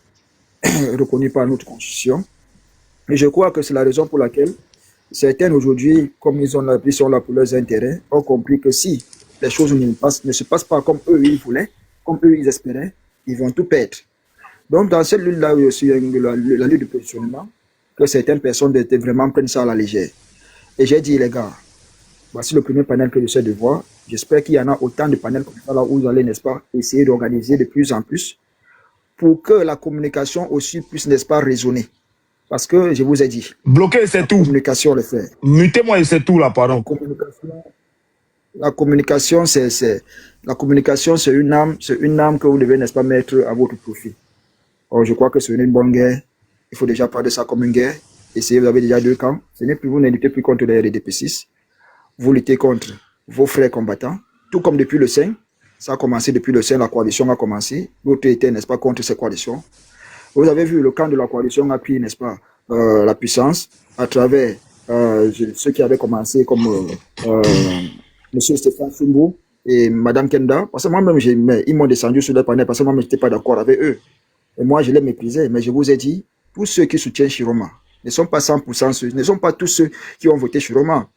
Speaker 15: reconnus par notre constitution. Et je crois que c'est la raison pour laquelle certains aujourd'hui, comme ils sont là pour leurs intérêts, ont compris que si les choses ne se passent pas comme eux ils voulaient, comme eux ils espéraient, ils vont tout perdre. Donc dans cette lutte-là, il y a aussi la lutte de positionnement, que certaines personnes vraiment prennent ça à la légère. Et j'ai dit, les gars, Voici le premier panel que j'essaie de voir. J'espère qu'il y en a autant de panels comme ça là où vous allez, n'est-ce pas, essayer d'organiser de plus en plus pour que la communication aussi puisse, n'est-ce pas, résonner. Parce que je vous ai dit.
Speaker 5: Bloquer, c'est tout.
Speaker 15: Communication, le fait.
Speaker 5: Mutez-moi et c'est tout là, pardon.
Speaker 15: La communication, c'est une arme que vous devez, n'est-ce pas, mettre à votre profit. Or, je crois que c'est une bonne guerre. Il faut déjà parler de ça comme une guerre. Essayez, vous avez déjà 2 camps. Ce n'est plus, vous ne luttez plus contre les RDP6. Vous luttez contre vos frères combattants. Tout comme depuis le 5. Ça a commencé depuis le 5, la coalition a commencé. L'autre était, n'est-ce pas, contre ces coalitions. Vous avez vu, le camp de la coalition a pris, n'est-ce pas, la puissance à travers ceux qui avaient commencé comme M. Stéphane Sumbo et Mme Kenda. Parce que moi-même, ils m'ont descendu sur le panel parce que moi, je n'étais pas d'accord avec eux. Et moi, je les méprisais. Mais je vous ai dit, tous ceux qui soutiennent Chiroma ne sont pas 100% ceux, ne sont pas tous ceux qui ont voté Chiroma.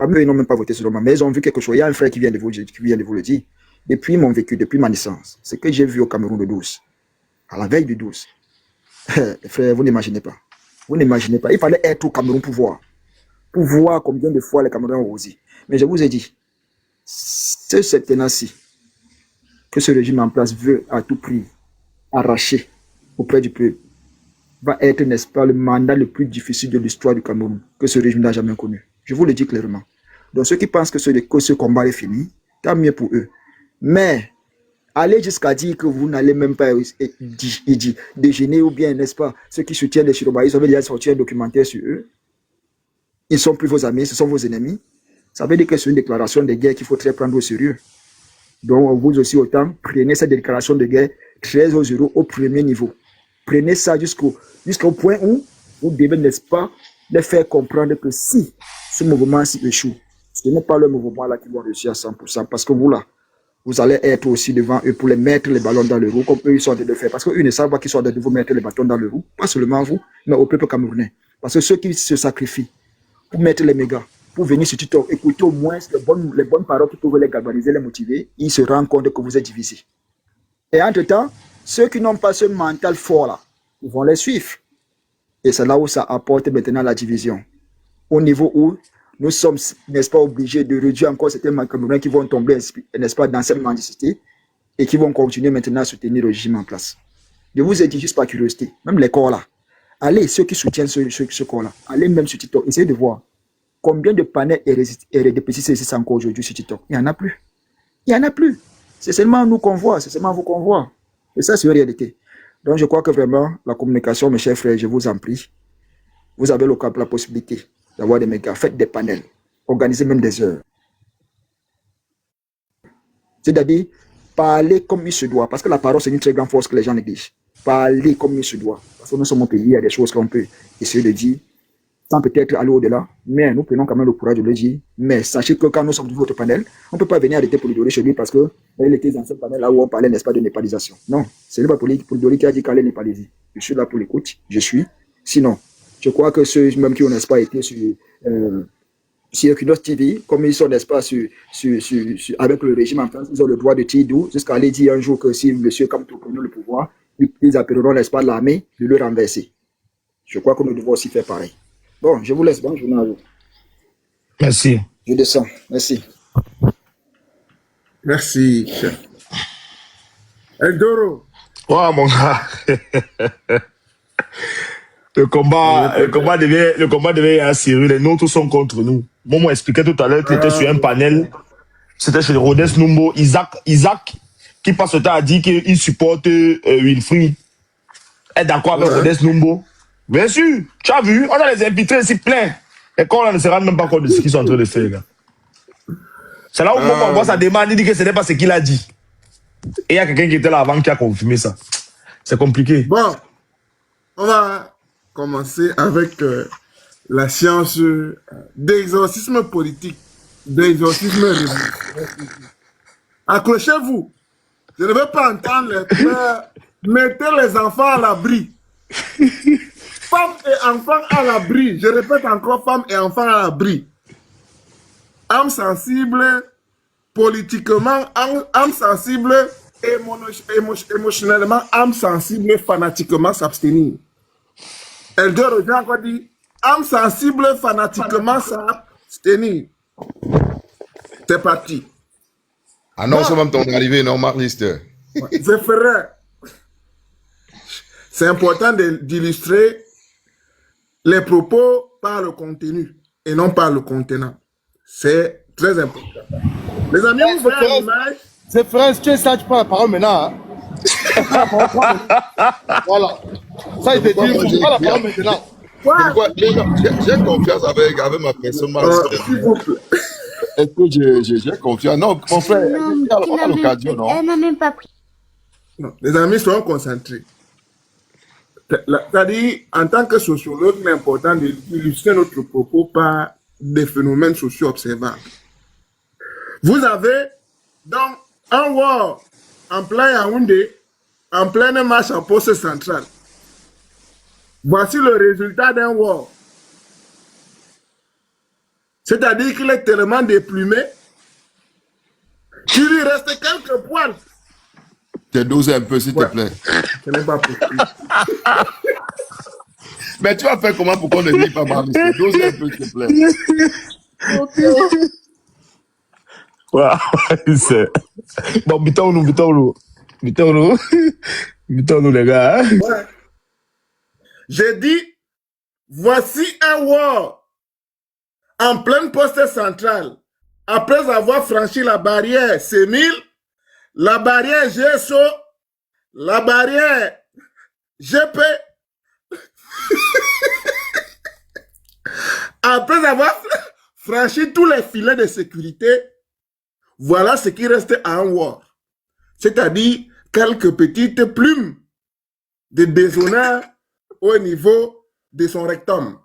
Speaker 15: Eux, ils n'ont même pas voté Chiroma, mais ils ont vu quelque chose. Il y a un frère qui vient de vous le dire. Depuis mon vécu, depuis ma naissance, ce que j'ai vu au Cameroun de 12, à la veille du 12, frère, vous n'imaginez pas. Vous n'imaginez pas. Il fallait être au Cameroun pour voir combien de fois les Camerounais ont osé. Mais je vous ai dit, c'est cette tenace-ci que ce régime en place veut à tout prix arracher auprès du peuple, va être, n'est-ce pas, le mandat le plus difficile de l'histoire du Cameroun, que ce régime n'a jamais connu. Je vous le dis clairement. Donc ceux qui pensent que ce combat est fini, tant mieux pour eux. Mais aller jusqu'à dire que vous n'allez même pas déjeuner ou bien, n'est-ce pas, ceux qui soutiennent les Chiroma, ils ont déjà sorti un documentaire sur eux. Ils ne sont plus vos amis, ce sont vos ennemis. Ça veut dire que c'est une déclaration de guerre qu'il faut très prendre au sérieux. Donc vous aussi autant, prenez cette déclaration de guerre très au sérieux au premier niveau. Prenez ça jusqu'au point où vous devez, n'est-ce pas, les faire comprendre que si ce mouvement-ci échoue, ce n'est pas le mouvement là qui va réussir à 100%, parce que vous là, vous allez être aussi devant eux pour les mettre les ballons dans le roue, comme eux ils sont en train de le faire. Parce qu'eux ne savent pas qu'ils sont en train de vous mettre les bâtons dans le roue, pas seulement vous, mais au peuple camerounais. Parce que ceux qui se sacrifient pour mettre les mégas, pour venir sur TikTok, écouter au moins les bonnes paroles qui peuvent les galvaniser, les motiver, ils se rendent compte que vous êtes divisés. Et entre-temps, ceux qui n'ont pas ce mental fort là, ils vont les suivre. Et c'est là où ça apporte maintenant la division. Au niveau où nous sommes, n'est-ce pas, obligés de réduire encore certains Camerounais qui vont tomber, n'est-ce pas, dans cette mendicité et qui vont continuer maintenant à soutenir le régime en place. Je vous ai dit juste par curiosité, même les corps là, allez, ceux qui soutiennent ce corps là, allez même sur TikTok, essayez de voir combien de panels RDP6 existent encore aujourd'hui sur TikTok. Il n'y en a plus. Il n'y en a plus. C'est seulement nous qu'on voit, c'est seulement vous qu'on voit. Et ça, c'est une réalité. Donc, je crois que vraiment, la communication, mes chers frères, je vous en prie, vous avez la possibilité d'avoir des mégas. Faites des panels. Organisez même des heures. C'est-à-dire, parler comme il se doit. Parce que la parole, c'est une très grande force que les gens négligent. Parler comme il se doit. Parce que nous sommes au pays, il y a des choses qu'on peut essayer de dire, sans peut-être aller au-delà. Mais nous prenons quand même le courage de le dire. Mais sachez que quand nous sommes dans votre panel, on ne peut pas venir arrêter Polidori chez lui parce qu'il était dans ce panel là où on parlait, n'est-ce pas, de népalisation. Non, c'est pas Polidori qui a dit qu'elle est népalisée. Je suis là pour l'écoute. Je suis. Sinon, je crois que ceux même qui n'ont, n'est-ce pas, été sur Equinox TV, comme ils sont, n'est-ce pas, avec le régime en France, ils ont le droit de tirer d'où, jusqu'à aller dire un jour que si M. Kamto prend le pouvoir, ils appelleront, n'est-ce pas, l'armée de le renverser. Je crois que nous devons aussi faire pareil. Bon, je vous laisse. Bonne journée à vous.
Speaker 5: Merci.
Speaker 15: Je descends. Merci.
Speaker 14: Merci, chef. Eldoro.
Speaker 5: Oh, mon gars. Le combat devait être sérieux. Les nôtres sont contre nous. Moi, on expliquait tout à l'heure qu'il était sur un panel. C'était chez Rodès Numbo. Isaac, qui passe le temps à dire qu'il supporte Wilfried. Est d'accord avec Rodès Numbo? Bien sûr, tu as vu, on a les infiltrés ici plein. Et quand on ne se rend même pas compte de ce qu'ils sont en train de faire, là. C'est là où on voit sa demande, il dit que ce n'est pas ce qu'il a dit. Et il y a quelqu'un qui était là avant qui a confirmé ça. C'est compliqué.
Speaker 14: Bon, on va commencer avec la science d'exorcisme politique, d'exorcisme religieux. Accrochez-vous. Je ne veux pas entendre les frères. Mettez les enfants à l'abri. Femmes et enfants à l'abri. Je répète encore, femmes et enfants à l'abri. Âmes sensibles, politiquement, âmes sensibles, émotionnellement, âmes sensibles, fanatiquement s'abstenir. Eldor, j'ai encore dit, âme sensible fanatiquement ça, Steny. C'est parti.
Speaker 1: Annonce même ton arrivée, non, Marliste.
Speaker 14: Je ferai. C'est important d'illustrer les propos par le contenu et non par le contenant. C'est très important. Les amis, vous voyez l'image.
Speaker 6: C'est frère, tu es ça, tu prends la parole maintenant. Hein? Voilà. Ça, il te dit, tu prends la parole maintenant.
Speaker 1: J'ai confiance avec ma personne.
Speaker 14: S'il vous plaît.
Speaker 1: Est-ce que j'ai confiance? Non, mon frère, on a l'occasion, non?
Speaker 16: Elle n'a même pas pris.
Speaker 14: Non, les amis, soyons concentrés. C'est-à-dire, en tant que sociologue, il est important d'illustrer notre propos par des phénomènes sociaux observables. Vous avez donc un war en plein Yaoundé, en pleine marche en poste centrale. Voici le résultat d'un war. C'est-à-dire qu'il est tellement déplumé qu'il lui reste quelques poils.
Speaker 1: T'es dosé un peu, s'il te plaît.
Speaker 14: Ce n'est pas possible.
Speaker 1: Mais tu vas faire comment pour qu'on ne dise pas Marliste? Dosé un peu, s'il te plaît.
Speaker 5: Bon, mettons-nous, les gars. Hein?
Speaker 14: Ouais. J'ai dit, voici un war en pleine poste centrale. Après avoir franchi la barrière C1000, la barrière GSO, la barrière GP, après avoir franchi tous les filets de sécurité, voilà ce qui reste à un war. C'est-à-dire quelques petites plumes de déshonneur au niveau de son rectum.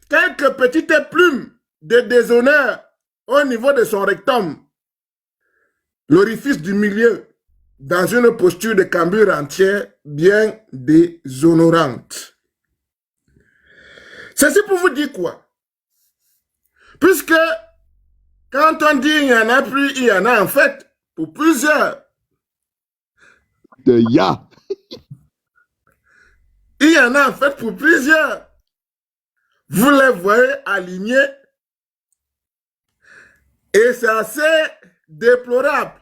Speaker 14: Quelques petites plumes de déshonneur au niveau de son rectum. L'orifice du milieu, dans une posture de cambure entière bien déshonorante. Ceci pour vous dire quoi? Puisque quand on dit il y en a plus, il y en a en fait pour plusieurs.
Speaker 1: Il y
Speaker 14: en a en fait pour plusieurs. Vous les voyez alignés. Et c'est assez déplorable.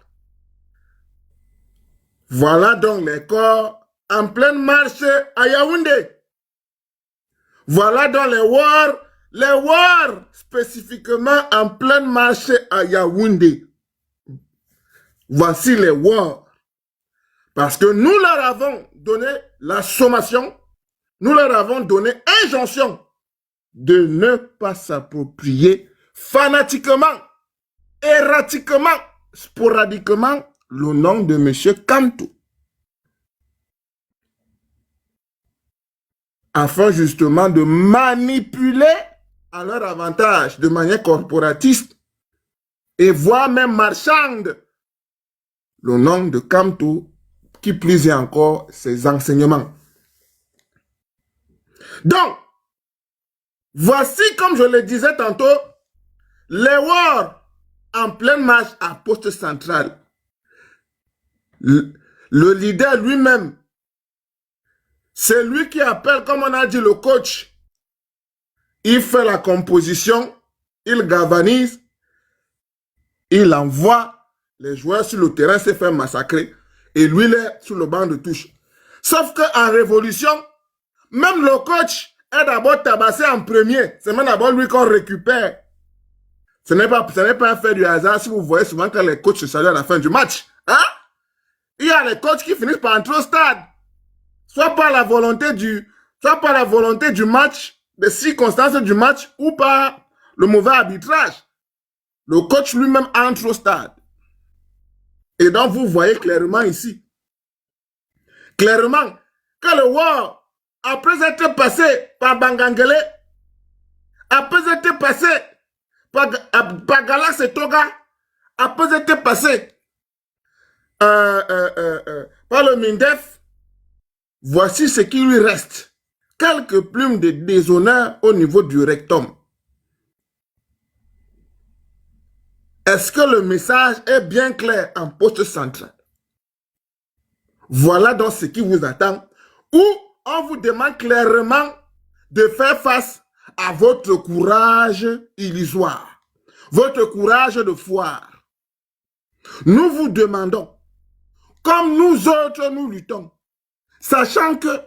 Speaker 14: Voilà donc les corps en pleine marche à Yaoundé. Voilà donc les wars spécifiquement en pleine marche à Yaoundé. Voici les wars. Parce que nous leur avons donné la sommation, nous leur avons donné injonction de ne pas s'approprier fanatiquement, erratiquement, sporadiquement le nom de M. Kantou. Afin justement de manipuler à leur avantage de manière corporatiste et voire même marchande le nom de Kantou, qui plus est encore ses enseignements. Donc, voici, comme je le disais tantôt, les wars en pleine marche à poste central. Le leader lui-même, c'est lui qui appelle, comme on a dit, le coach. Il fait la composition, il galvanise, il envoie les joueurs sur le terrain se faire massacrer. Et lui, il est sur le banc de touche. Sauf qu'en révolution, même le coach est d'abord tabassé en premier. C'est même d'abord lui qu'on récupère. Ce n'est pas un fait du hasard si vous voyez souvent quand les coachs se saluent à la fin du match. Hein? Il y a les coachs qui finissent par entrer au stade. Soit par la volonté du match, des circonstances du match, ou par le mauvais arbitrage. Le coach lui-même entre au stade. Et donc, vous voyez clairement ici, clairement, que le war, après être passé par Bangangele, après être passé par Galax et Toga, après être passé par le Mindef, voici ce qui lui reste. Quelques plumes de déshonneur au niveau du rectum. Est-ce que le message est bien clair en poste central? Voilà donc ce qui vous attend où on vous demande clairement de faire face à votre courage illusoire, votre courage de foire. Nous vous demandons, comme nous autres nous luttons, sachant que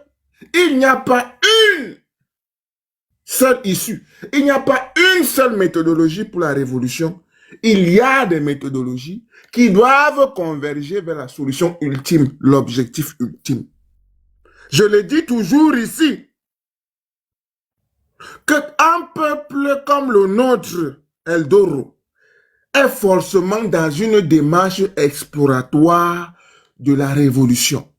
Speaker 14: il n'y a pas une seule issue, il n'y a pas une seule méthodologie pour la révolution, il y a des méthodologies qui doivent converger vers la solution ultime, l'objectif ultime. Je le dis toujours ici, qu'un peuple comme le nôtre, Eldoro, est forcément dans une démarche exploratoire de la révolution.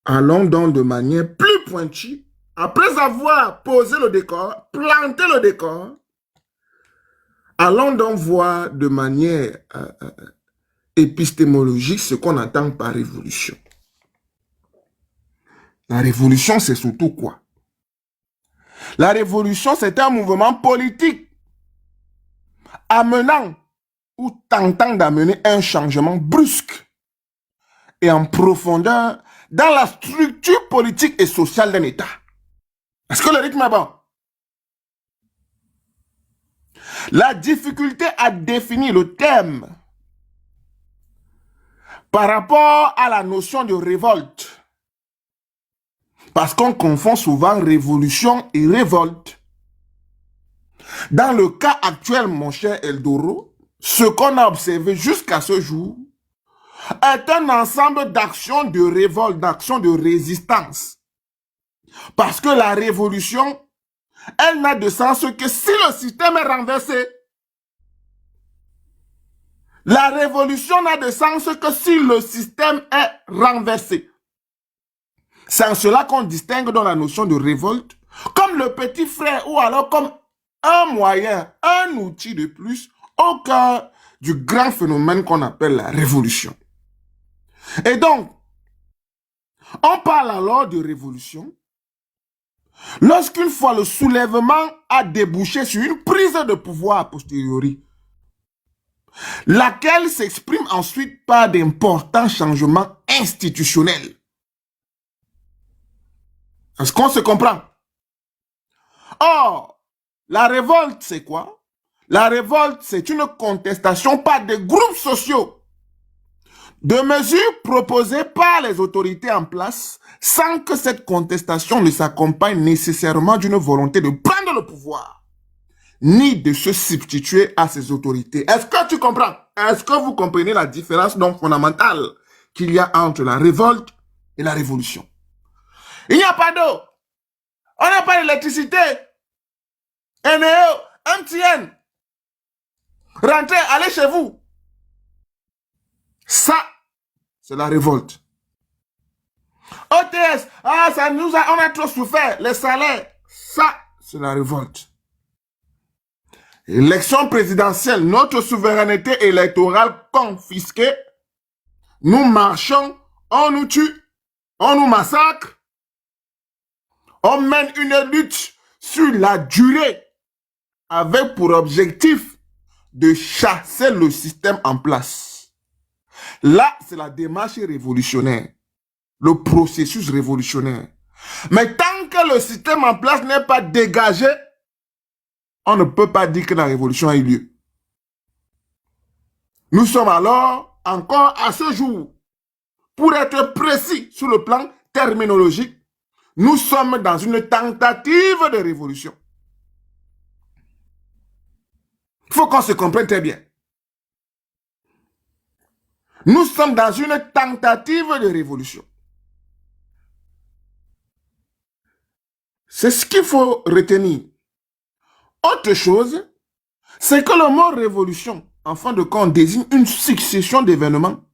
Speaker 14: Allons donc de manière plus pointue, après avoir posé le décor, planté le décor, allons donc voir de manière épistémologique ce qu'on entend par révolution. La révolution, c'est surtout quoi? La révolution, c'est un mouvement politique amenant ou tentant d'amener un changement brusque et en profondeur dans la structure politique et sociale d'un État. Est-ce que le rythme est bon? La difficulté à définir le thème par rapport à la notion de révolte, parce qu'on confond souvent révolution et révolte. Dans le cas actuel, mon cher Eldoro, ce qu'on a observé jusqu'à ce jour est un ensemble d'actions de révolte, d'actions de résistance. Parce que la révolution, elle n'a de sens que si le système est renversé. La révolution n'a de sens que si le système est renversé. C'est en cela qu'on distingue dans la notion de révolte comme le petit frère ou alors comme un moyen, un outil de plus au cœur du grand phénomène qu'on appelle la révolution. Et donc, on parle alors de révolution lorsqu'une fois le soulèvement a débouché sur une prise de pouvoir a posteriori, laquelle s'exprime ensuite par d'importants changements institutionnels. Est-ce qu'on se comprend? Or, la révolte, c'est quoi? La révolte, c'est une contestation par des groupes sociaux de mesures proposées par les autorités en place sans que cette contestation ne s'accompagne nécessairement d'une volonté de prendre le pouvoir, ni de se substituer à ces autorités. Est-ce que tu comprends? Est-ce que vous comprenez la différence donc fondamentale qu'il y a entre la révolte et la révolution? Il n'y a pas d'eau. On n'a pas d'électricité. NEO, MTN. Rentrez, allez chez vous. Ça, c'est la révolte. OTS, on a trop souffert, les salaires. Ça, c'est la révolte. Élection présidentielle, notre souveraineté électorale confisquée. Nous marchons, on nous tue, on nous massacre. On mène une lutte sur la durée avec pour objectif de chasser le système en place. Là, c'est la démarche révolutionnaire, le processus révolutionnaire. Mais tant que le système en place n'est pas dégagé, on ne peut pas dire que la révolution a eu lieu. Nous sommes alors encore à ce jour, pour être précis sur le plan terminologique, nous sommes dans une tentative de révolution. Il faut qu'on se comprenne très bien. Nous sommes dans une tentative de révolution. C'est ce qu'il faut retenir. Autre chose, c'est que le mot révolution, en fin de compte, désigne une succession d'événements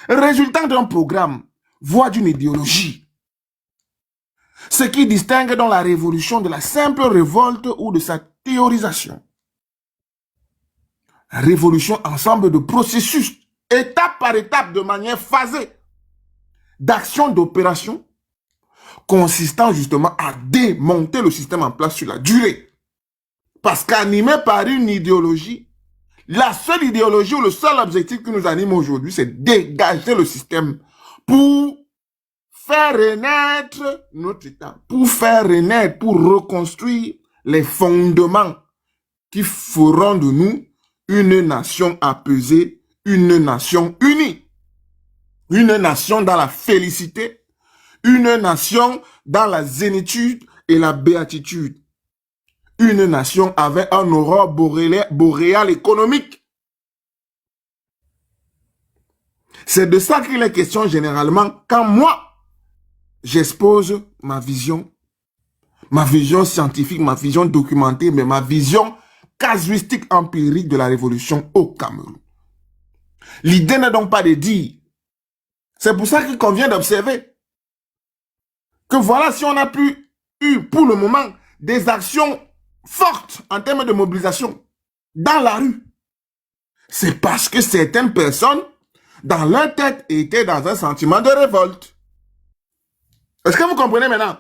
Speaker 14: résultant d'un programme, voire d'une idéologie. Ce qui distingue dans la révolution de la simple révolte ou de sa théorisation. La révolution, ensemble de processus, étape par étape, de manière phasée, d'actions, d'opérations, consistant justement à démonter le système en place sur la durée. Parce qu'animé par une idéologie, la seule idéologie ou le seul objectif qui nous anime aujourd'hui, c'est dégager le système pour faire faire renaître notre État, pour faire renaître, pour reconstruire les fondements qui feront de nous une nation apaisée, une nation unie, une nation dans la félicité, une nation dans la zénitude et la béatitude, une nation avec un aurore boréal économique. C'est de ça qu'il est question généralement quand moi, j'expose ma vision scientifique, ma vision documentée, mais ma vision casuistique empirique de la révolution au Cameroun. L'idée n'est donc pas de dire, c'est pour ça qu'il convient d'observer que voilà, si on a pu eu pour le moment des actions fortes en termes de mobilisation dans la rue, c'est parce que certaines personnes dans leur tête étaient dans un sentiment de révolte. Est-ce que vous comprenez maintenant?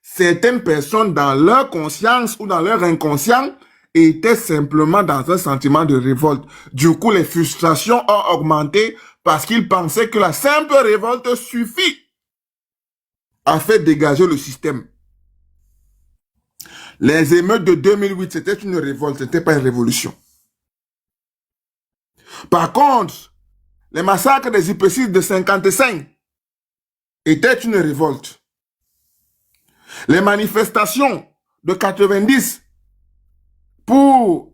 Speaker 14: Certaines personnes dans leur conscience ou dans leur inconscient étaient simplement dans un sentiment de révolte. Du coup, les frustrations ont augmenté parce qu'ils pensaient que la simple révolte suffit à faire dégager le système. Les émeutes de 2008, c'était une révolte, ce n'était pas une révolution. Par contre, les massacres des IPC de 55 étaient une révolte. Les manifestations de 90 pour